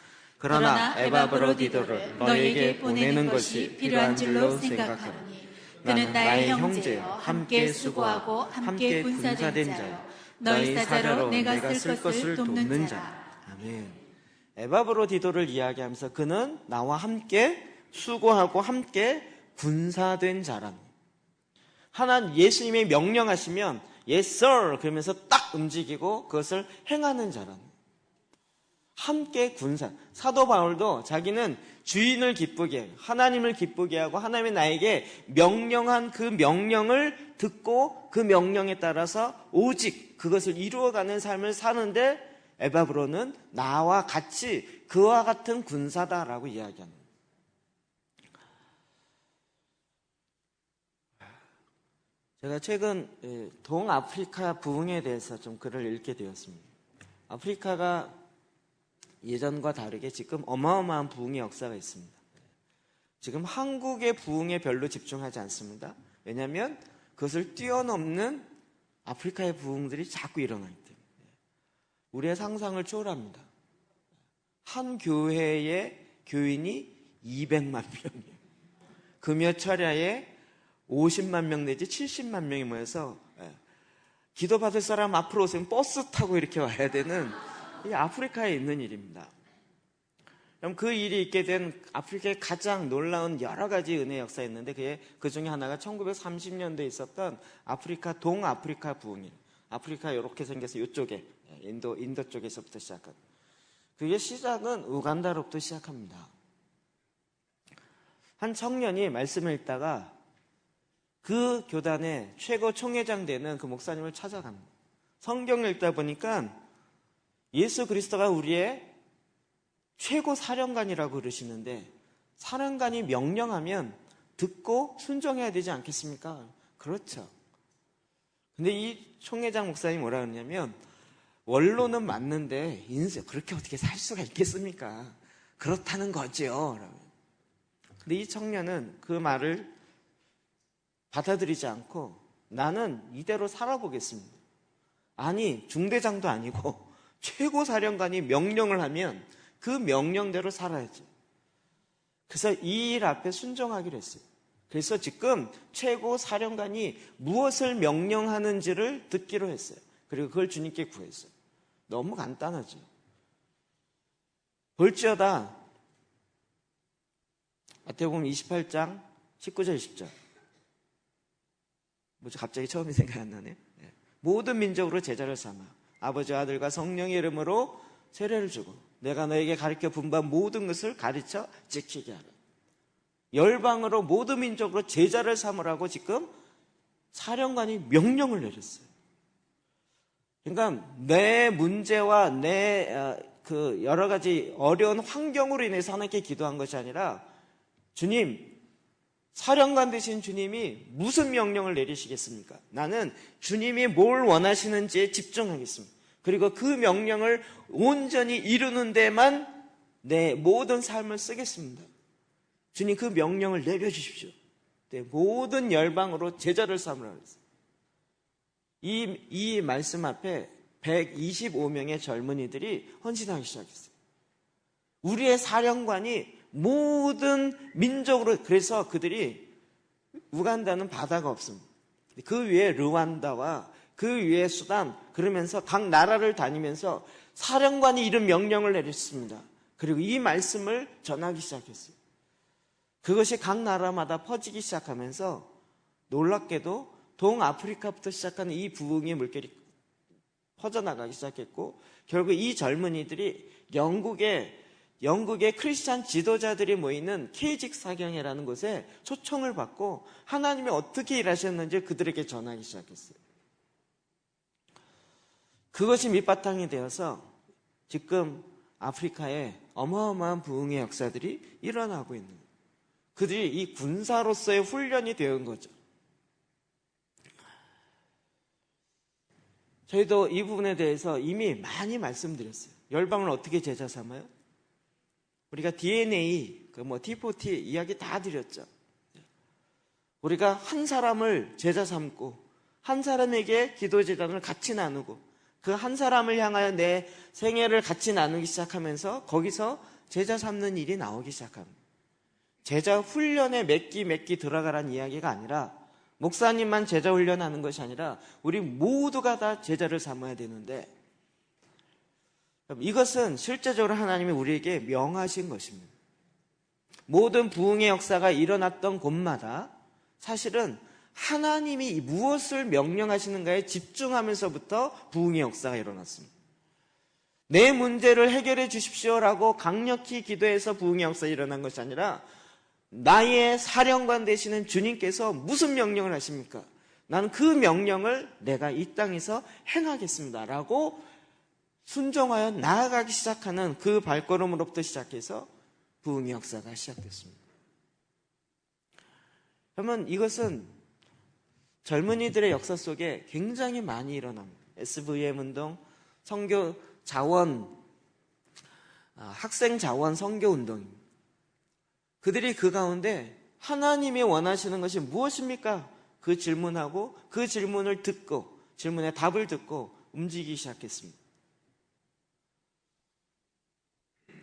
그러나 에바브로디도를 너에게 보내는 것이 필요한 줄로 생각하노니 그는 나의 형제여, 함께 수고하고 함께 군사된 자요, 너희 사자로 내가 쓸 것을 돕는 자라. 아멘. 에바브로디도를 이야기하면서 그는 나와 함께 수고하고 함께 군사된 자라니. 하나님 예수님이 명령하시면 Yes sir 그러면서 딱 움직이고 그것을 행하는 자라니. 함께 군사. 사도 바울도 자기는 주인을 기쁘게, 하나님을 기쁘게 하고 하나님이 나에게 명령한 그 명령을 듣고 그 명령에 따라서 오직 그것을 이루어가는 삶을 사는데 에바브로는 나와 같이 그와 같은 군사다라고 이야기합니다. 제가 최근 동아프리카 부흥에 대해서 좀 글을 읽게 되었습니다. 아프리카가 예전과 다르게 지금 어마어마한 부흥의 역사가 있습니다. 지금 한국의 부흥에 별로 집중하지 않습니다. 왜냐하면 그것을 뛰어넘는 아프리카의 부흥들이 자꾸 일어나기 때문에 우리의 상상을 초월합니다. 한 교회의 교인이 200만 명이에요. 금요 철야에 50만 명 내지 70만 명이 모여서 기도받을 사람 앞으로 오세요. 버스 타고 이렇게 와야 되는 이 아프리카에 있는 일입니다. 그럼 그 일이 있게 된 아프리카의 가장 놀라운 여러 가지 은혜 역사가 있는데 그 중에 하나가 1930년대에 있었던 아프리카 동아프리카 부흥이에요. 아프리카 이렇게 생겨서 이쪽에 인도 쪽에서부터 시작한. 그게 시작은 우간다로부터 시작합니다. 한 청년이 말씀을 읽다가 그 교단의 최고 총회장 되는 그 목사님을 찾아갑니다. 성경을 읽다 보니까 예수 그리스도가 우리의 최고 사령관이라고 그러시는데 사령관이 명령하면 듣고 순종해야 되지 않겠습니까? 그렇죠. 근데 이 총회장 목사님이 뭐라 그러냐면 원로는 맞는데 인생 그렇게 어떻게 살 수가 있겠습니까? 그렇다는 거죠. 근데 이 청년은 그 말을 받아들이지 않고 나는 이대로 살아보겠습니다. 아니 중대장도 아니고 최고 사령관이 명령을 하면 그 명령대로 살아야지. 그래서 이 일 앞에 순종하기로 했어요. 그래서 지금 최고 사령관이 무엇을 명령하는지를 듣기로 했어요. 그리고 그걸 주님께 구했어요. 너무 간단하죠. 볼지어다 마태복음 28장 19절 20절. 뭐지 갑자기 처음이 생각이 안 나네. 모든 민족으로 제자를 삼아 아버지와 아들과 성령의 이름으로 세례를 주고 내가 너에게 가르쳐 분반 모든 것을 가르쳐 지키게 하라. 열방으로 모든 민족으로 제자를 삼으라고 지금 사령관이 명령을 내렸어요. 그러니까 내 문제와 내 그 여러 가지 어려운 환경으로 인해서 하나님께 기도한 것이 아니라 주님, 사령관 되신 주님이 무슨 명령을 내리시겠습니까? 나는 주님이 뭘 원하시는지에 집중하겠습니다. 그리고 그 명령을 온전히 이루는 데만 내 모든 삶을 쓰겠습니다. 주님 그 명령을 내려주십시오. 네, 모든 열방으로 제자를 삼으라고 했어요. 이 말씀 앞에 125명의 젊은이들이 헌신하기 시작했어요. 우리의 사령관이 모든 민족으로, 그래서 그들이 우간다는 바다가 없습니다. 그 위에 르완다와 그 위에 수단, 그러면서 각 나라를 다니면서 사령관이 이런 명령을 내렸습니다. 그리고 이 말씀을 전하기 시작했어요. 그것이 각 나라마다 퍼지기 시작하면서 놀랍게도 동아프리카부터 시작하는 이 부흥의 물결이 퍼져나가기 시작했고 결국 이 젊은이들이 영국의 크리스찬 지도자들이 모이는 케이직 사경회라는 곳에 초청을 받고 하나님이 어떻게 일하셨는지 그들에게 전하기 시작했어요. 그것이 밑바탕이 되어서 지금 아프리카에 어마어마한 부흥의 역사들이 일어나고 있는 거예요. 그들이 이 군사로서의 훈련이 되는 거죠. 저희도 이 부분에 대해서 이미 많이 말씀드렸어요. 열방을 어떻게 제자 삼아요? 우리가 DNA, T4T 이야기 다 드렸죠. 우리가 한 사람을 제자 삼고 한 사람에게 기도 제단을 같이 나누고 그 한 사람을 향하여 내 생애를 같이 나누기 시작하면서 거기서 제자 삼는 일이 나오기 시작합니다. 제자 훈련에 맺기 들어가라는 이야기가 아니라 목사님만 제자 훈련하는 것이 아니라 우리 모두가 다 제자를 삼아야 되는데 이것은 실제적으로 하나님이 우리에게 명하신 것입니다. 모든 부흥의 역사가 일어났던 곳마다 사실은 하나님이 무엇을 명령하시는가에 집중하면서부터 부흥의 역사가 일어났습니다. 내 문제를 해결해 주십시오라고 강력히 기도해서 부흥의 역사가 일어난 것이 아니라 나의 사령관 되시는 주님께서 무슨 명령을 하십니까? 나는 그 명령을 내가 이 땅에서 행하겠습니다 라고 순종하여 나아가기 시작하는 그 발걸음으로부터 시작해서 부흥의 역사가 시작됐습니다. 그러면 이것은 젊은이들의 역사 속에 굉장히 많이 일어납니다. SVM 운동, 선교 자원, 학생 자원 선교 운동입니다. 그들이 그 가운데 하나님이 원하시는 것이 무엇입니까? 그 질문하고 그 질문을 듣고 질문에 답을 듣고 움직이기 시작했습니다.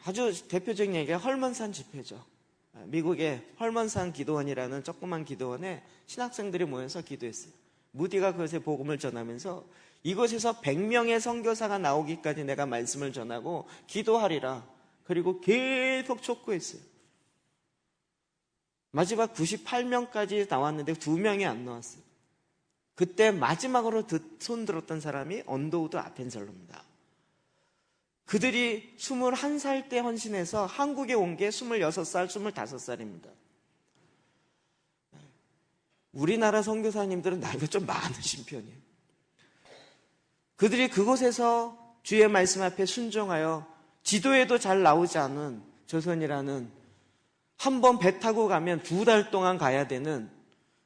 아주 대표적인 얘기가 헐먼산 집회죠. 미국의 헐먼산 기도원이라는 조그만 기도원에 신학생들이 모여서 기도했어요. 무디가 그것에 복음을 전하면서 이곳에서 100명의 선교사가 나오기까지 내가 말씀을 전하고 기도하리라. 그리고 계속 촉구했어요. 마지막 98명까지 나왔는데 2명이 안 나왔어요. 그때 마지막으로 손들었던 사람이 언더우드 아펜젤로입니다. 그들이 21살 때 헌신해서 한국에 온 게 26살, 25살입니다. 우리나라 선교사님들은 나이가 좀 많으신 편이에요. 그들이 그곳에서 주의 말씀 앞에 순종하여 지도에도 잘 나오지 않은 조선이라는 한 번 배 타고 가면 2달 동안 가야 되는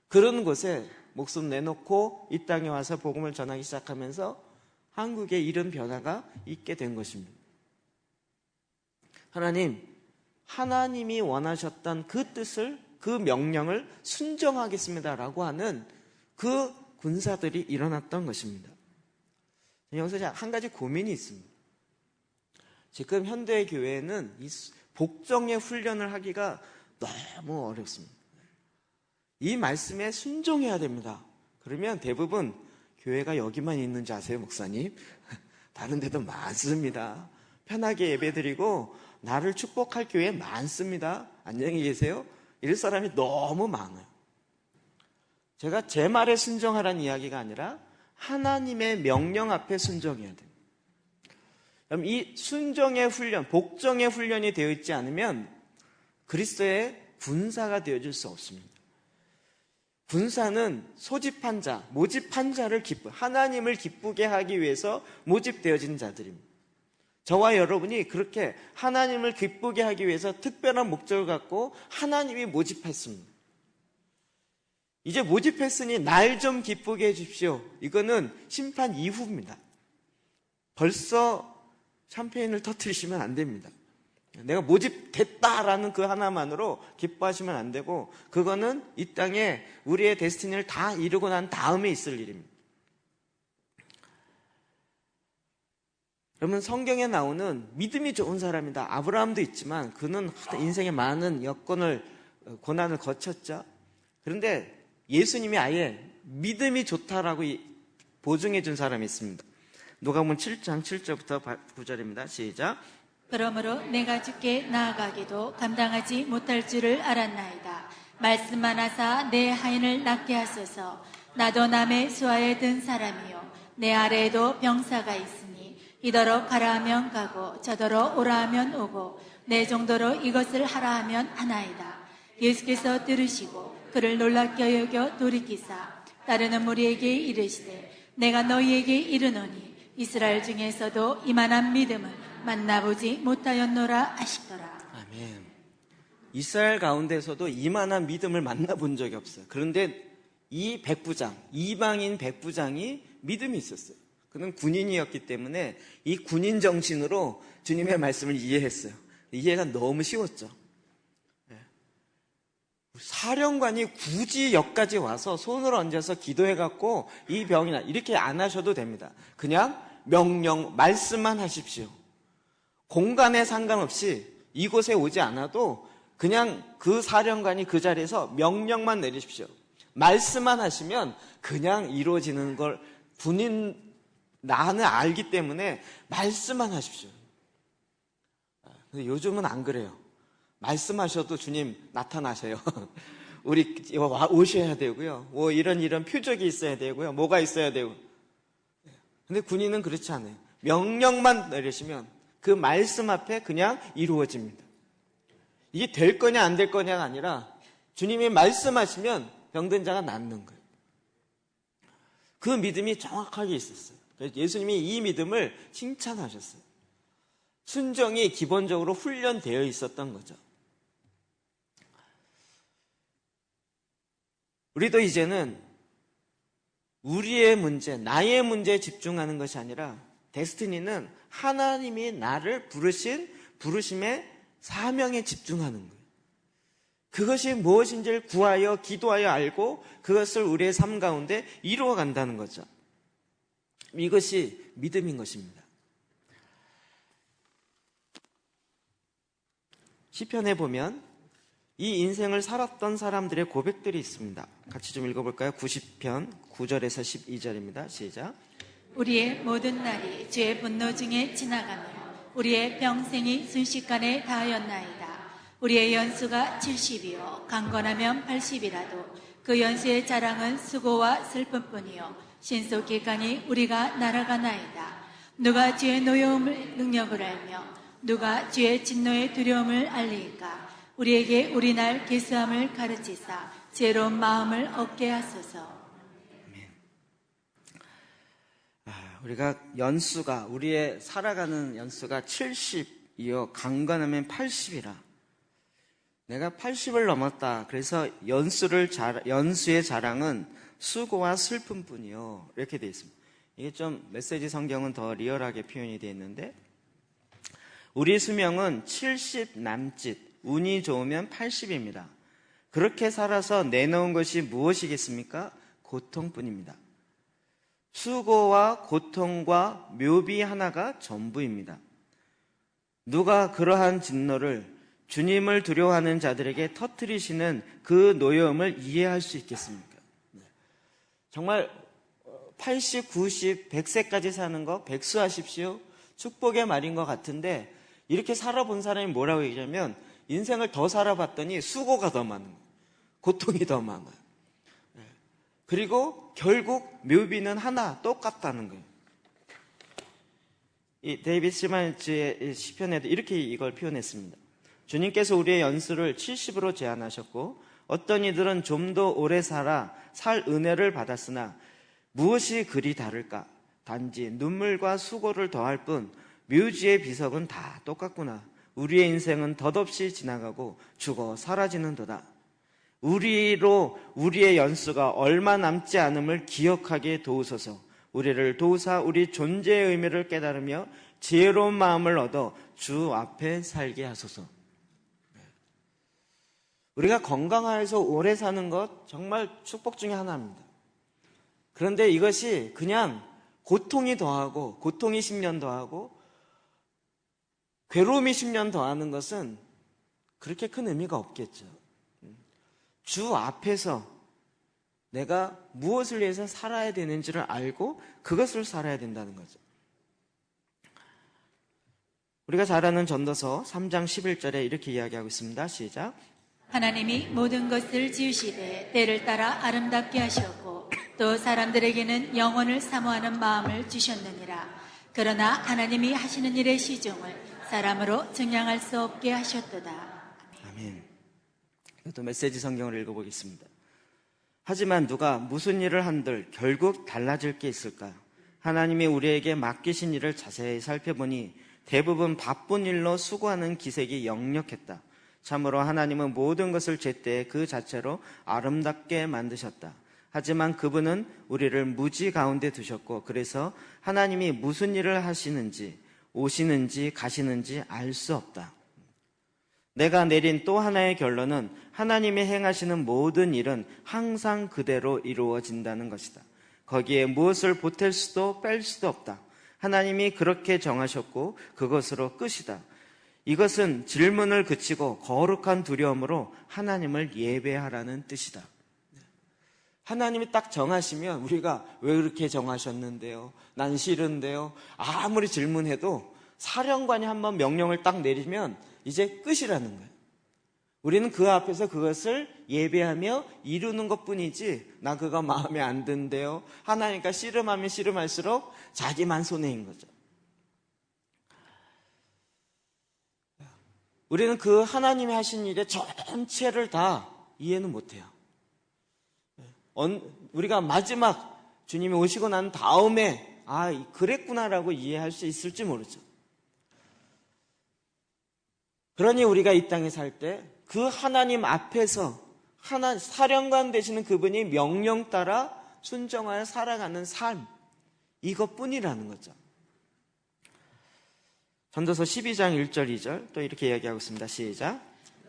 그런 곳에 목숨 내놓고 이 땅에 와서 복음을 전하기 시작하면서 한국에 이런 변화가 있게 된 것입니다. 하나님이 원하셨던 그 뜻을, 그 명령을 순종하겠습니다라고 하는 그 군사들이 일어났던 것입니다. 여기서 한 가지 고민이 있습니다. 지금 현대 교회는 이 복종의 훈련을 하기가 너무 어렵습니다. 이 말씀에 순종해야 됩니다. 그러면 대부분 교회가 여기만 있는지 아세요, 목사님? 다른 데도 많습니다. 편하게 예배드리고 나를 축복할 교회 많습니다. 안녕히 계세요. 이럴 사람이 너무 많아요. 제가 제 말에 순종하라는 이야기가 아니라 하나님의 명령 앞에 순종해야 돼요. 그럼 이 순종의 훈련, 복종의 훈련이 되어 있지 않으면 그리스도의 군사가 되어줄 수 없습니다. 군사는 소집한 자, 모집한 자를 하나님을 기쁘게 하기 위해서 모집되어진 자들입니다. 저와 여러분이 그렇게 하나님을 기쁘게 하기 위해서 특별한 목적을 갖고 하나님이 모집했습니다. 이제 모집했으니 날 좀 기쁘게 해주십시오. 이거는 심판 이후입니다. 벌써 샴페인을 터뜨리시면 안 됩니다. 내가 모집됐다라는 그 하나만으로 기뻐하시면 안 되고 그거는 이 땅에 우리의 데스티니를 다 이루고 난 다음에 있을 일입니다. 여러분, 성경에 나오는 믿음이 좋은 사람이다. 아브라함도 있지만 그는 인생에 많은 고난을 거쳤죠. 그런데 예수님이 아예 믿음이 좋다라고 보증해 준 사람이 있습니다. 누가복음 7장 7절부터 9절입니다. 시작. 그러므로 내가 주께 나아가기도 감당하지 못할 줄을 알았나이다. 말씀만 하사 내 하인을 낫게 하소서. 나도 남의 수하에 든 사람이요 내 아래에도 병사가 있으니 이더러 가라 하면 가고 저더러 오라 하면 오고 내 정도로 이것을 하라 하면 하나이다. 예수께서 들으시고 그를 놀랍게 여겨 돌이키사 따르는 무리에게 이르시되 내가 너희에게 이르노니 이스라엘 중에서도 이만한 믿음을 만나보지 못하였노라 하시더라. 아멘. 이스라엘 가운데서도 이만한 믿음을 만나본 적이 없어요. 그런데 이 백부장, 이방인 백부장이 믿음이 있었어요. 그는 군인이었기 때문에 이 군인 정신으로 주님의 말씀을 이해했어요. 이해가 너무 쉬웠죠. 사령관이 굳이 역까지 와서 손을 얹어서 기도해갖고 이 병이나 이렇게 안 하셔도 됩니다. 그냥 명령, 말씀만 하십시오. 공간에 상관없이 이곳에 오지 않아도 그냥 그 사령관이 그 자리에서 명령만 내리십시오. 말씀만 하시면 그냥 이루어지는 걸 나는 알기 때문에 말씀만 하십시오. 근데 요즘은 안 그래요. 말씀하셔도 주님 나타나셔요. 우리 오셔야 되고요. 뭐 이런 표적이 있어야 되고요. 뭐가 있어야 되고. 근데 군인은 그렇지 않아요. 명령만 내리시면 그 말씀 앞에 그냥 이루어집니다. 이게 될 거냐 안 될 거냐가 아니라 주님이 말씀하시면 병든 자가 낫는 거예요. 그 믿음이 정확하게 있었어요. 그래서 예수님이 이 믿음을 칭찬하셨어요. 순종이 기본적으로 훈련되어 있었던 거죠. 우리도 이제는 우리의 문제, 나의 문제에 집중하는 것이 아니라 데스티니는 하나님이 나를 부르심의 사명에 집중하는 거예요. 그것이 무엇인지를 구하여 기도하여 알고 그것을 우리의 삶 가운데 이루어 간다는 거죠. 이것이 믿음인 것입니다. 시편에 보면 이 인생을 살았던 사람들의 고백들이 있습니다. 같이 좀 읽어볼까요? 90편 9절에서 12절입니다. 시작. 우리의 모든 날이 주의 분노 중에 지나가며 우리의 평생이 순식간에 다하였나이다. 우리의 연수가 70이요 강건하면 80이라도 그 연수의 자랑은 수고와 슬픔뿐이요 신속기간이 우리가 날아가나이다. 누가 주의 노여움을 능력을 알며 누가 주의 진노의 두려움을 알리까. 우리에게 우리날 계수함을 가르치사 지혜로운 마음을 얻게 하소서. 우리가 우리의 살아가는 연수가 70이요 강건하면 80이라. 내가 80을 넘었다. 그래서 연수의 자랑은 수고와 슬픔뿐이요. 이렇게 되어 있습니다. 이게 좀 메시지 성경은 더 리얼하게 표현이 되어 있는데, 우리 수명은 70 남짓, 운이 좋으면 80입니다. 그렇게 살아서 내놓은 것이 무엇이겠습니까? 고통뿐입니다. 수고와 고통과 묘비 하나가 전부입니다. 누가 그러한 진노를 주님을 두려워하는 자들에게 터뜨리시는 그 노여움을 이해할 수 있겠습니까? 정말 80, 90, 100세까지 사는 거 백수하십시오. 축복의 말인 것 같은데 이렇게 살아본 사람이 뭐라고 얘기하냐면 인생을 더 살아봤더니 수고가 더 많은 거예요. 고통이 더 많아요. 그리고 결국 묘비는 하나 똑같다는 거예요. 이 데이비드 시만츠의 시편에도 이렇게 이걸 표현했습니다. 주님께서 우리의 연수를 70으로 제한하셨고 어떤 이들은 좀 더 오래 살 은혜를 받았으나 무엇이 그리 다를까? 단지 눈물과 수고를 더할 뿐 묘지의 비석은 다 똑같구나. 우리의 인생은 덧없이 지나가고 죽어 사라지는도다. 우리의 연수가 얼마 남지 않음을 기억하게 도우소서. 우리를 도우사 우리 존재의 의미를 깨달으며 지혜로운 마음을 얻어 주 앞에 살게 하소서. 우리가 건강하여서 오래 사는 것 정말 축복 중에 하나입니다. 그런데 이것이 그냥 고통이 10년 더하고 괴로움이 10년 더하는 것은 그렇게 큰 의미가 없겠죠. 주 앞에서 내가 무엇을 위해서 살아야 되는지를 알고 그것을 살아야 된다는 거죠. 우리가 잘 아는 전도서 3장 11절에 이렇게 이야기하고 있습니다. 시작. 하나님이 모든 것을 지으시되 때를 따라 아름답게 하셨고 또 사람들에게는 영혼을 사모하는 마음을 주셨느니라. 그러나 하나님이 하시는 일의 시종을 사람으로 증량할 수 없게 하셨도다. 아멘. 또 메시지 성경을 읽어보겠습니다. 하지만 누가 무슨 일을 한들 결국 달라질 게 있을까? 하나님이 우리에게 맡기신 일을 자세히 살펴보니 대부분 바쁜 일로 수고하는 기색이 역력했다. 참으로 하나님은 모든 것을 제때 그 자체로 아름답게 만드셨다. 하지만 그분은 우리를 무지 가운데 두셨고 그래서 하나님이 무슨 일을 하시는지 오시는지 가시는지 알 수 없다. 내가 내린 또 하나의 결론은 하나님이 행하시는 모든 일은 항상 그대로 이루어진다는 것이다. 거기에 무엇을 보탤 수도 뺄 수도 없다. 하나님이 그렇게 정하셨고 그것으로 끝이다. 이것은 질문을 그치고 거룩한 두려움으로 하나님을 예배하라는 뜻이다. 하나님이 딱 정하시면 우리가 왜 그렇게 정하셨는데요? 난 싫은데요? 아무리 질문해도 사령관이 한번 명령을 딱 내리면 이제 끝이라는 거예요. 우리는 그 앞에서 그것을 예배하며 이루는 것뿐이지 나 그거 마음에 안 든대요. 하나님과 씨름하면 씨름할수록 자기만 손해인 거죠. 우리는 그 하나님이 하신 일의 전체를 다 이해는 못해요. 우리가 마지막 주님이 오시고 난 다음에 그랬구나라고 이해할 수 있을지 모르죠. 그러니 우리가 이 땅에 살 때 그 하나님 앞에서 사령관 되시는 그분이 명령 따라 순종하여 살아가는 삶, 이것뿐이라는 거죠. 전도서 12장 1절 2절 또 이렇게 이야기하고 있습니다. 시작.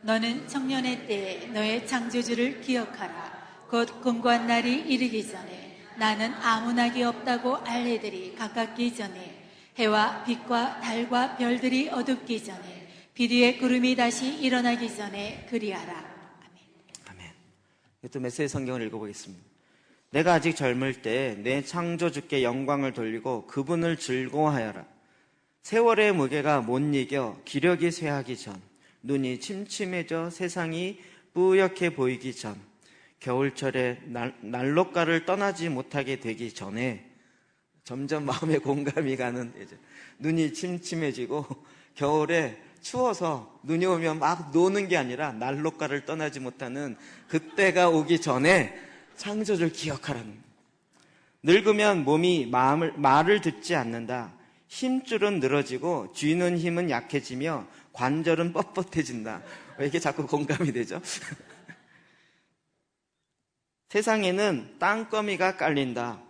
너는 청년의 때에 너의 창조주를 기억하라. 곧 공고한 날이 이르기 전에 나는 아무 낙이 없다고 알레들이 가깝기 전에 해와 빛과 달과 별들이 어둡기 전에 빛 위에 구름이 다시 일어나기 전에 그리하라. 아멘. 아멘. 또 메시지 성경을 읽어보겠습니다. 내가 아직 젊을 때 내 창조주께 영광을 돌리고 그분을 즐거워하여라. 세월의 무게가 못 이겨 기력이 쇠하기 전, 눈이 침침해져 세상이 뿌옇게 보이기 전, 겨울철에 난로가를 떠나지 못하게 되기 전에 점점 마음에 공감이 가는 눈이 침침해지고 겨울에 추워서 눈이 오면 막 노는 게 아니라 난로가를 떠나지 못하는 그때가 오기 전에 창조주를 기억하라는 거예요. 늙으면 몸이 말을 듣지 않는다. 힘줄은 늘어지고 쥐는 힘은 약해지며 관절은 뻣뻣해진다. 왜 이렇게 자꾸 공감이 되죠? 세상에는 땅거미가 깔린다.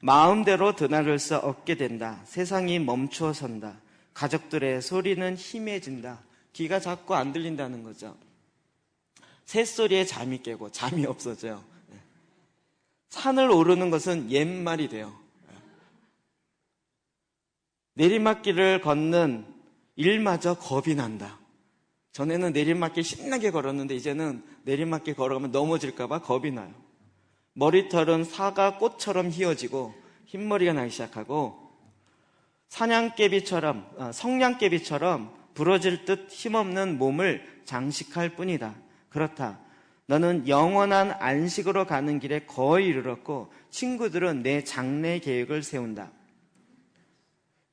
마음대로 드나들 수 없게 된다. 세상이 멈추어 선다. 가족들의 소리는 희미해진다. 귀가 자꾸 안 들린다는 거죠. 새소리에 잠이 깨고 잠이 없어져요. 산을 오르는 것은 옛말이 돼요. 내리막길을 걷는 일마저 겁이 난다. 전에는 내리막길 신나게 걸었는데 이제는 내리막길 걸어가면 넘어질까 봐 겁이 나요. 머리털은 사과 꽃처럼 휘어지고 흰머리가 나기 시작하고 성냥개비처럼 부러질 듯 힘없는 몸을 장식할 뿐이다. 그렇다. 너는 영원한 안식으로 가는 길에 거의 이르렀고 친구들은 내 장래 계획을 세운다.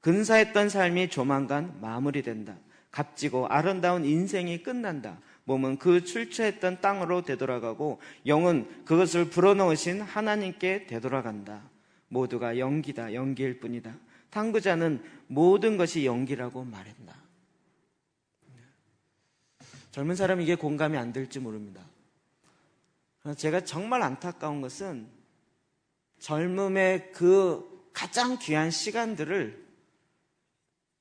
근사했던 삶이 조만간 마무리된다. 값지고 아름다운 인생이 끝난다. 몸은 그 출처했던 땅으로 되돌아가고 영은 그것을 불어넣으신 하나님께 되돌아간다. 모두가 연기다. 연기일 뿐이다. 탐구자는 모든 것이 연기라고 말한다. 젊은 사람이 이게 공감이 안 될지 모릅니다. 제가 정말 안타까운 것은 젊음의 그 가장 귀한 시간들을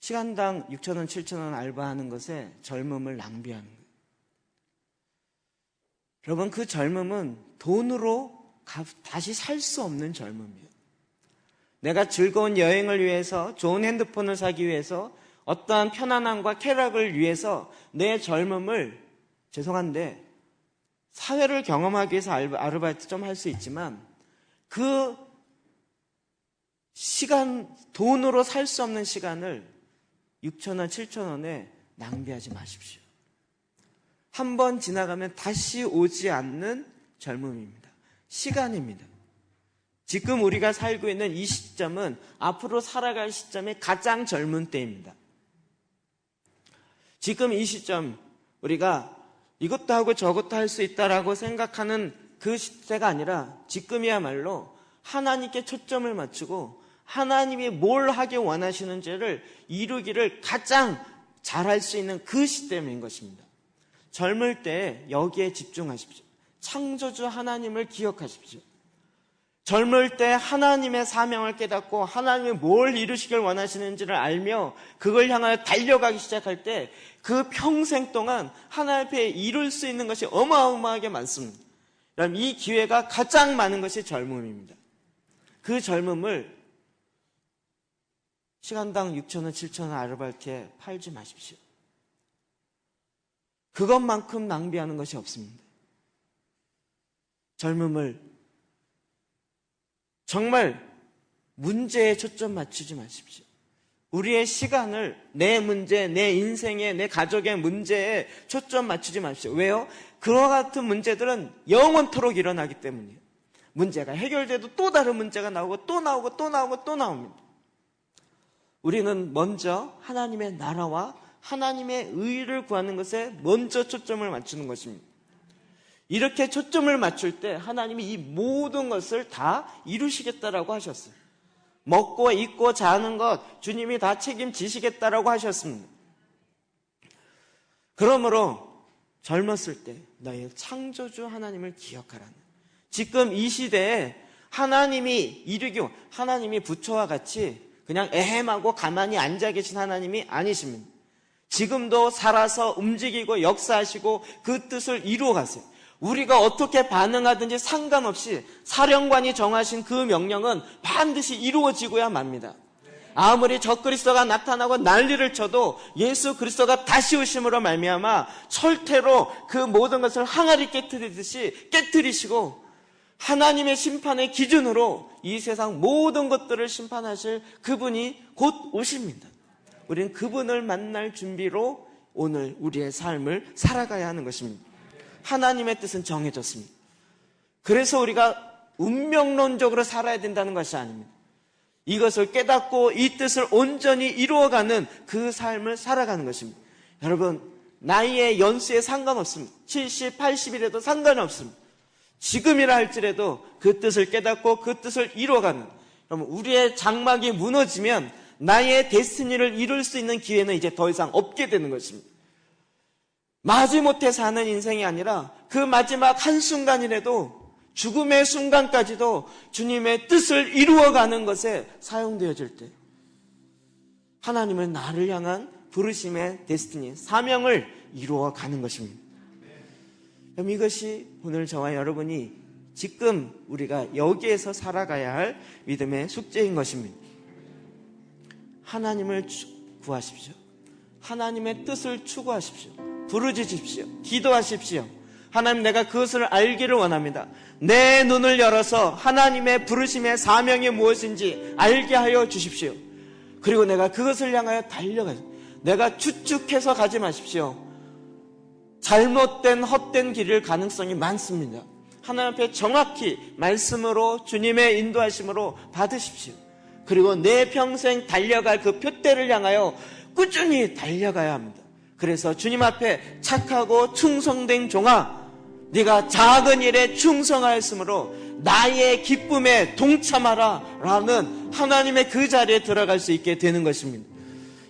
시간당 6,000원, 7,000원 알바하는 것에 젊음을 낭비하는 거예요. 여러분, 그 젊음은 돈으로 다시 살 수 없는 젊음이에요. 내가 즐거운 여행을 위해서, 좋은 핸드폰을 사기 위해서, 어떠한 편안함과 쾌락을 위해서 내 젊음을, 죄송한데 사회를 경험하기 위해서 아르바이트 좀 할 수 있지만 그 시간, 돈으로 살 수 없는 시간을 6,000원, 7,000원에 낭비하지 마십시오. 한 번 지나가면 다시 오지 않는 젊음입니다. 시간입니다. 지금 우리가 살고 있는 이 시점은 앞으로 살아갈 시점의 가장 젊은 때입니다. 지금 이 시점, 우리가 이것도 하고 저것도 할 수 있다라고 생각하는 그 시대가 아니라 지금이야말로 하나님께 초점을 맞추고 하나님이 뭘 하기 원하시는지를 이루기를 가장 잘할 수 있는 그 시점인 것입니다. 젊을 때 여기에 집중하십시오. 창조주 하나님을 기억하십시오. 젊을 때 하나님의 사명을 깨닫고 하나님이 뭘 이루시길 원하시는지를 알며 그걸 향하여 달려가기 시작할 때 그 평생 동안 하나님 앞에 이룰 수 있는 것이 어마어마하게 많습니다. 그럼 이 기회가 가장 많은 것이 젊음입니다. 그 젊음을 시간당 6,000원, 7,000원 아르바이트에 팔지 마십시오. 그것만큼 낭비하는 것이 없습니다. 젊음을 정말 문제에 초점 맞추지 마십시오. 우리의 시간을 내 문제, 내 인생의, 내 가족의 문제에 초점 맞추지 마십시오. 왜요? 그와 같은 문제들은 영원토록 일어나기 때문이에요. 문제가 해결돼도 또 다른 문제가 나오고 또 나오고 또 나오고 또 나옵니다. 우리는 먼저 하나님의 나라와 하나님의 의를 구하는 것에 먼저 초점을 맞추는 것입니다. 이렇게 초점을 맞출 때 하나님이 이 모든 것을 다 이루시겠다라고 하셨어요. 먹고 입고 자는 것 주님이 다 책임지시겠다라고 하셨습니다. 그러므로 젊었을 때 너의 창조주 하나님을 기억하라는, 지금 이 시대에 하나님이 하나님이 부처와 같이 그냥 애헴하고 가만히 앉아 계신 하나님이 아니십니다. 지금도 살아서 움직이고 역사하시고 그 뜻을 이루어 가세요. 우리가 어떻게 반응하든지 상관없이 사령관이 정하신 그 명령은 반드시 이루어지고야 맙니다. 아무리 적그리스도가 나타나고 난리를 쳐도 예수 그리스도가 다시 오심으로 말미암아 철퇴로 그 모든 것을 항아리 깨트리듯이 깨트리시고 하나님의 심판의 기준으로 이 세상 모든 것들을 심판하실 그분이 곧 오십니다. 우리는 그분을 만날 준비로 오늘 우리의 삶을 살아가야 하는 것입니다. 하나님의 뜻은 정해졌습니다. 그래서 우리가 운명론적으로 살아야 된다는 것이 아닙니다. 이것을 깨닫고 이 뜻을 온전히 이루어가는 그 삶을 살아가는 것입니다. 여러분, 나이의 연수에 상관없습니다. 70, 80이라도 상관없습니다. 지금이라 할지라도 그 뜻을 깨닫고 그 뜻을 이루어가는, 여러분, 우리의 장막이 무너지면 나의 데스티니를 이룰 수 있는 기회는 이제 더 이상 없게 되는 것입니다. 마지못해 사는 인생이 아니라 그 마지막 한순간이라도 죽음의 순간까지도 주님의 뜻을 이루어가는 것에 사용되어질 때 하나님은 나를 향한 부르심의 데스티니, 사명을 이루어가는 것입니다. 그럼 이것이 오늘 저와 여러분이 지금 우리가 여기에서 살아가야 할 믿음의 숙제인 것입니다. 하나님을 구하십시오. 하나님의 뜻을 추구하십시오. 부르짖으십시오. 기도하십시오. 하나님, 내가 그것을 알기를 원합니다. 내 눈을 열어서 하나님의 부르심의 사명이 무엇인지 알게 하여 주십시오. 그리고 내가 그것을 향하여 달려가십시오. 내가 추측해서 가지 마십시오. 잘못된 헛된 길일 가능성이 많습니다. 하나님 앞에 정확히 말씀으로 주님의 인도하심으로 받으십시오. 그리고 내 평생 달려갈 그 표대를 향하여 꾸준히 달려가야 합니다. 그래서 주님 앞에 착하고 충성된 종아, 네가 작은 일에 충성하였으므로 나의 기쁨에 동참하라 라는 하나님의 그 자리에 들어갈 수 있게 되는 것입니다.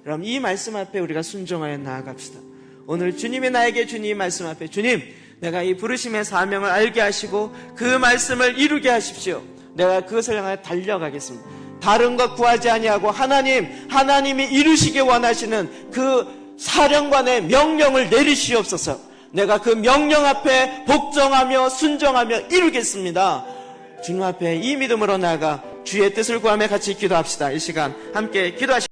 여러분, 이 말씀 앞에 우리가 순종하여 나아갑시다. 오늘 주님이 나에게 준 이 말씀 앞에, 주님, 내가 이 부르심의 사명을 알게 하시고 그 말씀을 이루게 하십시오. 내가 그것을 향하여 달려가겠습니다. 다른 것 구하지 아니하고 하나님이 이루시기 원하시는 그 사령관의 명령을 내리시옵소서. 내가 그 명령 앞에 복종하며 순종하며 이루겠습니다. 주님 앞에 이 믿음으로 나아가 주의 뜻을 구하며 같이 기도합시다. 이 시간 함께 기도하십시다.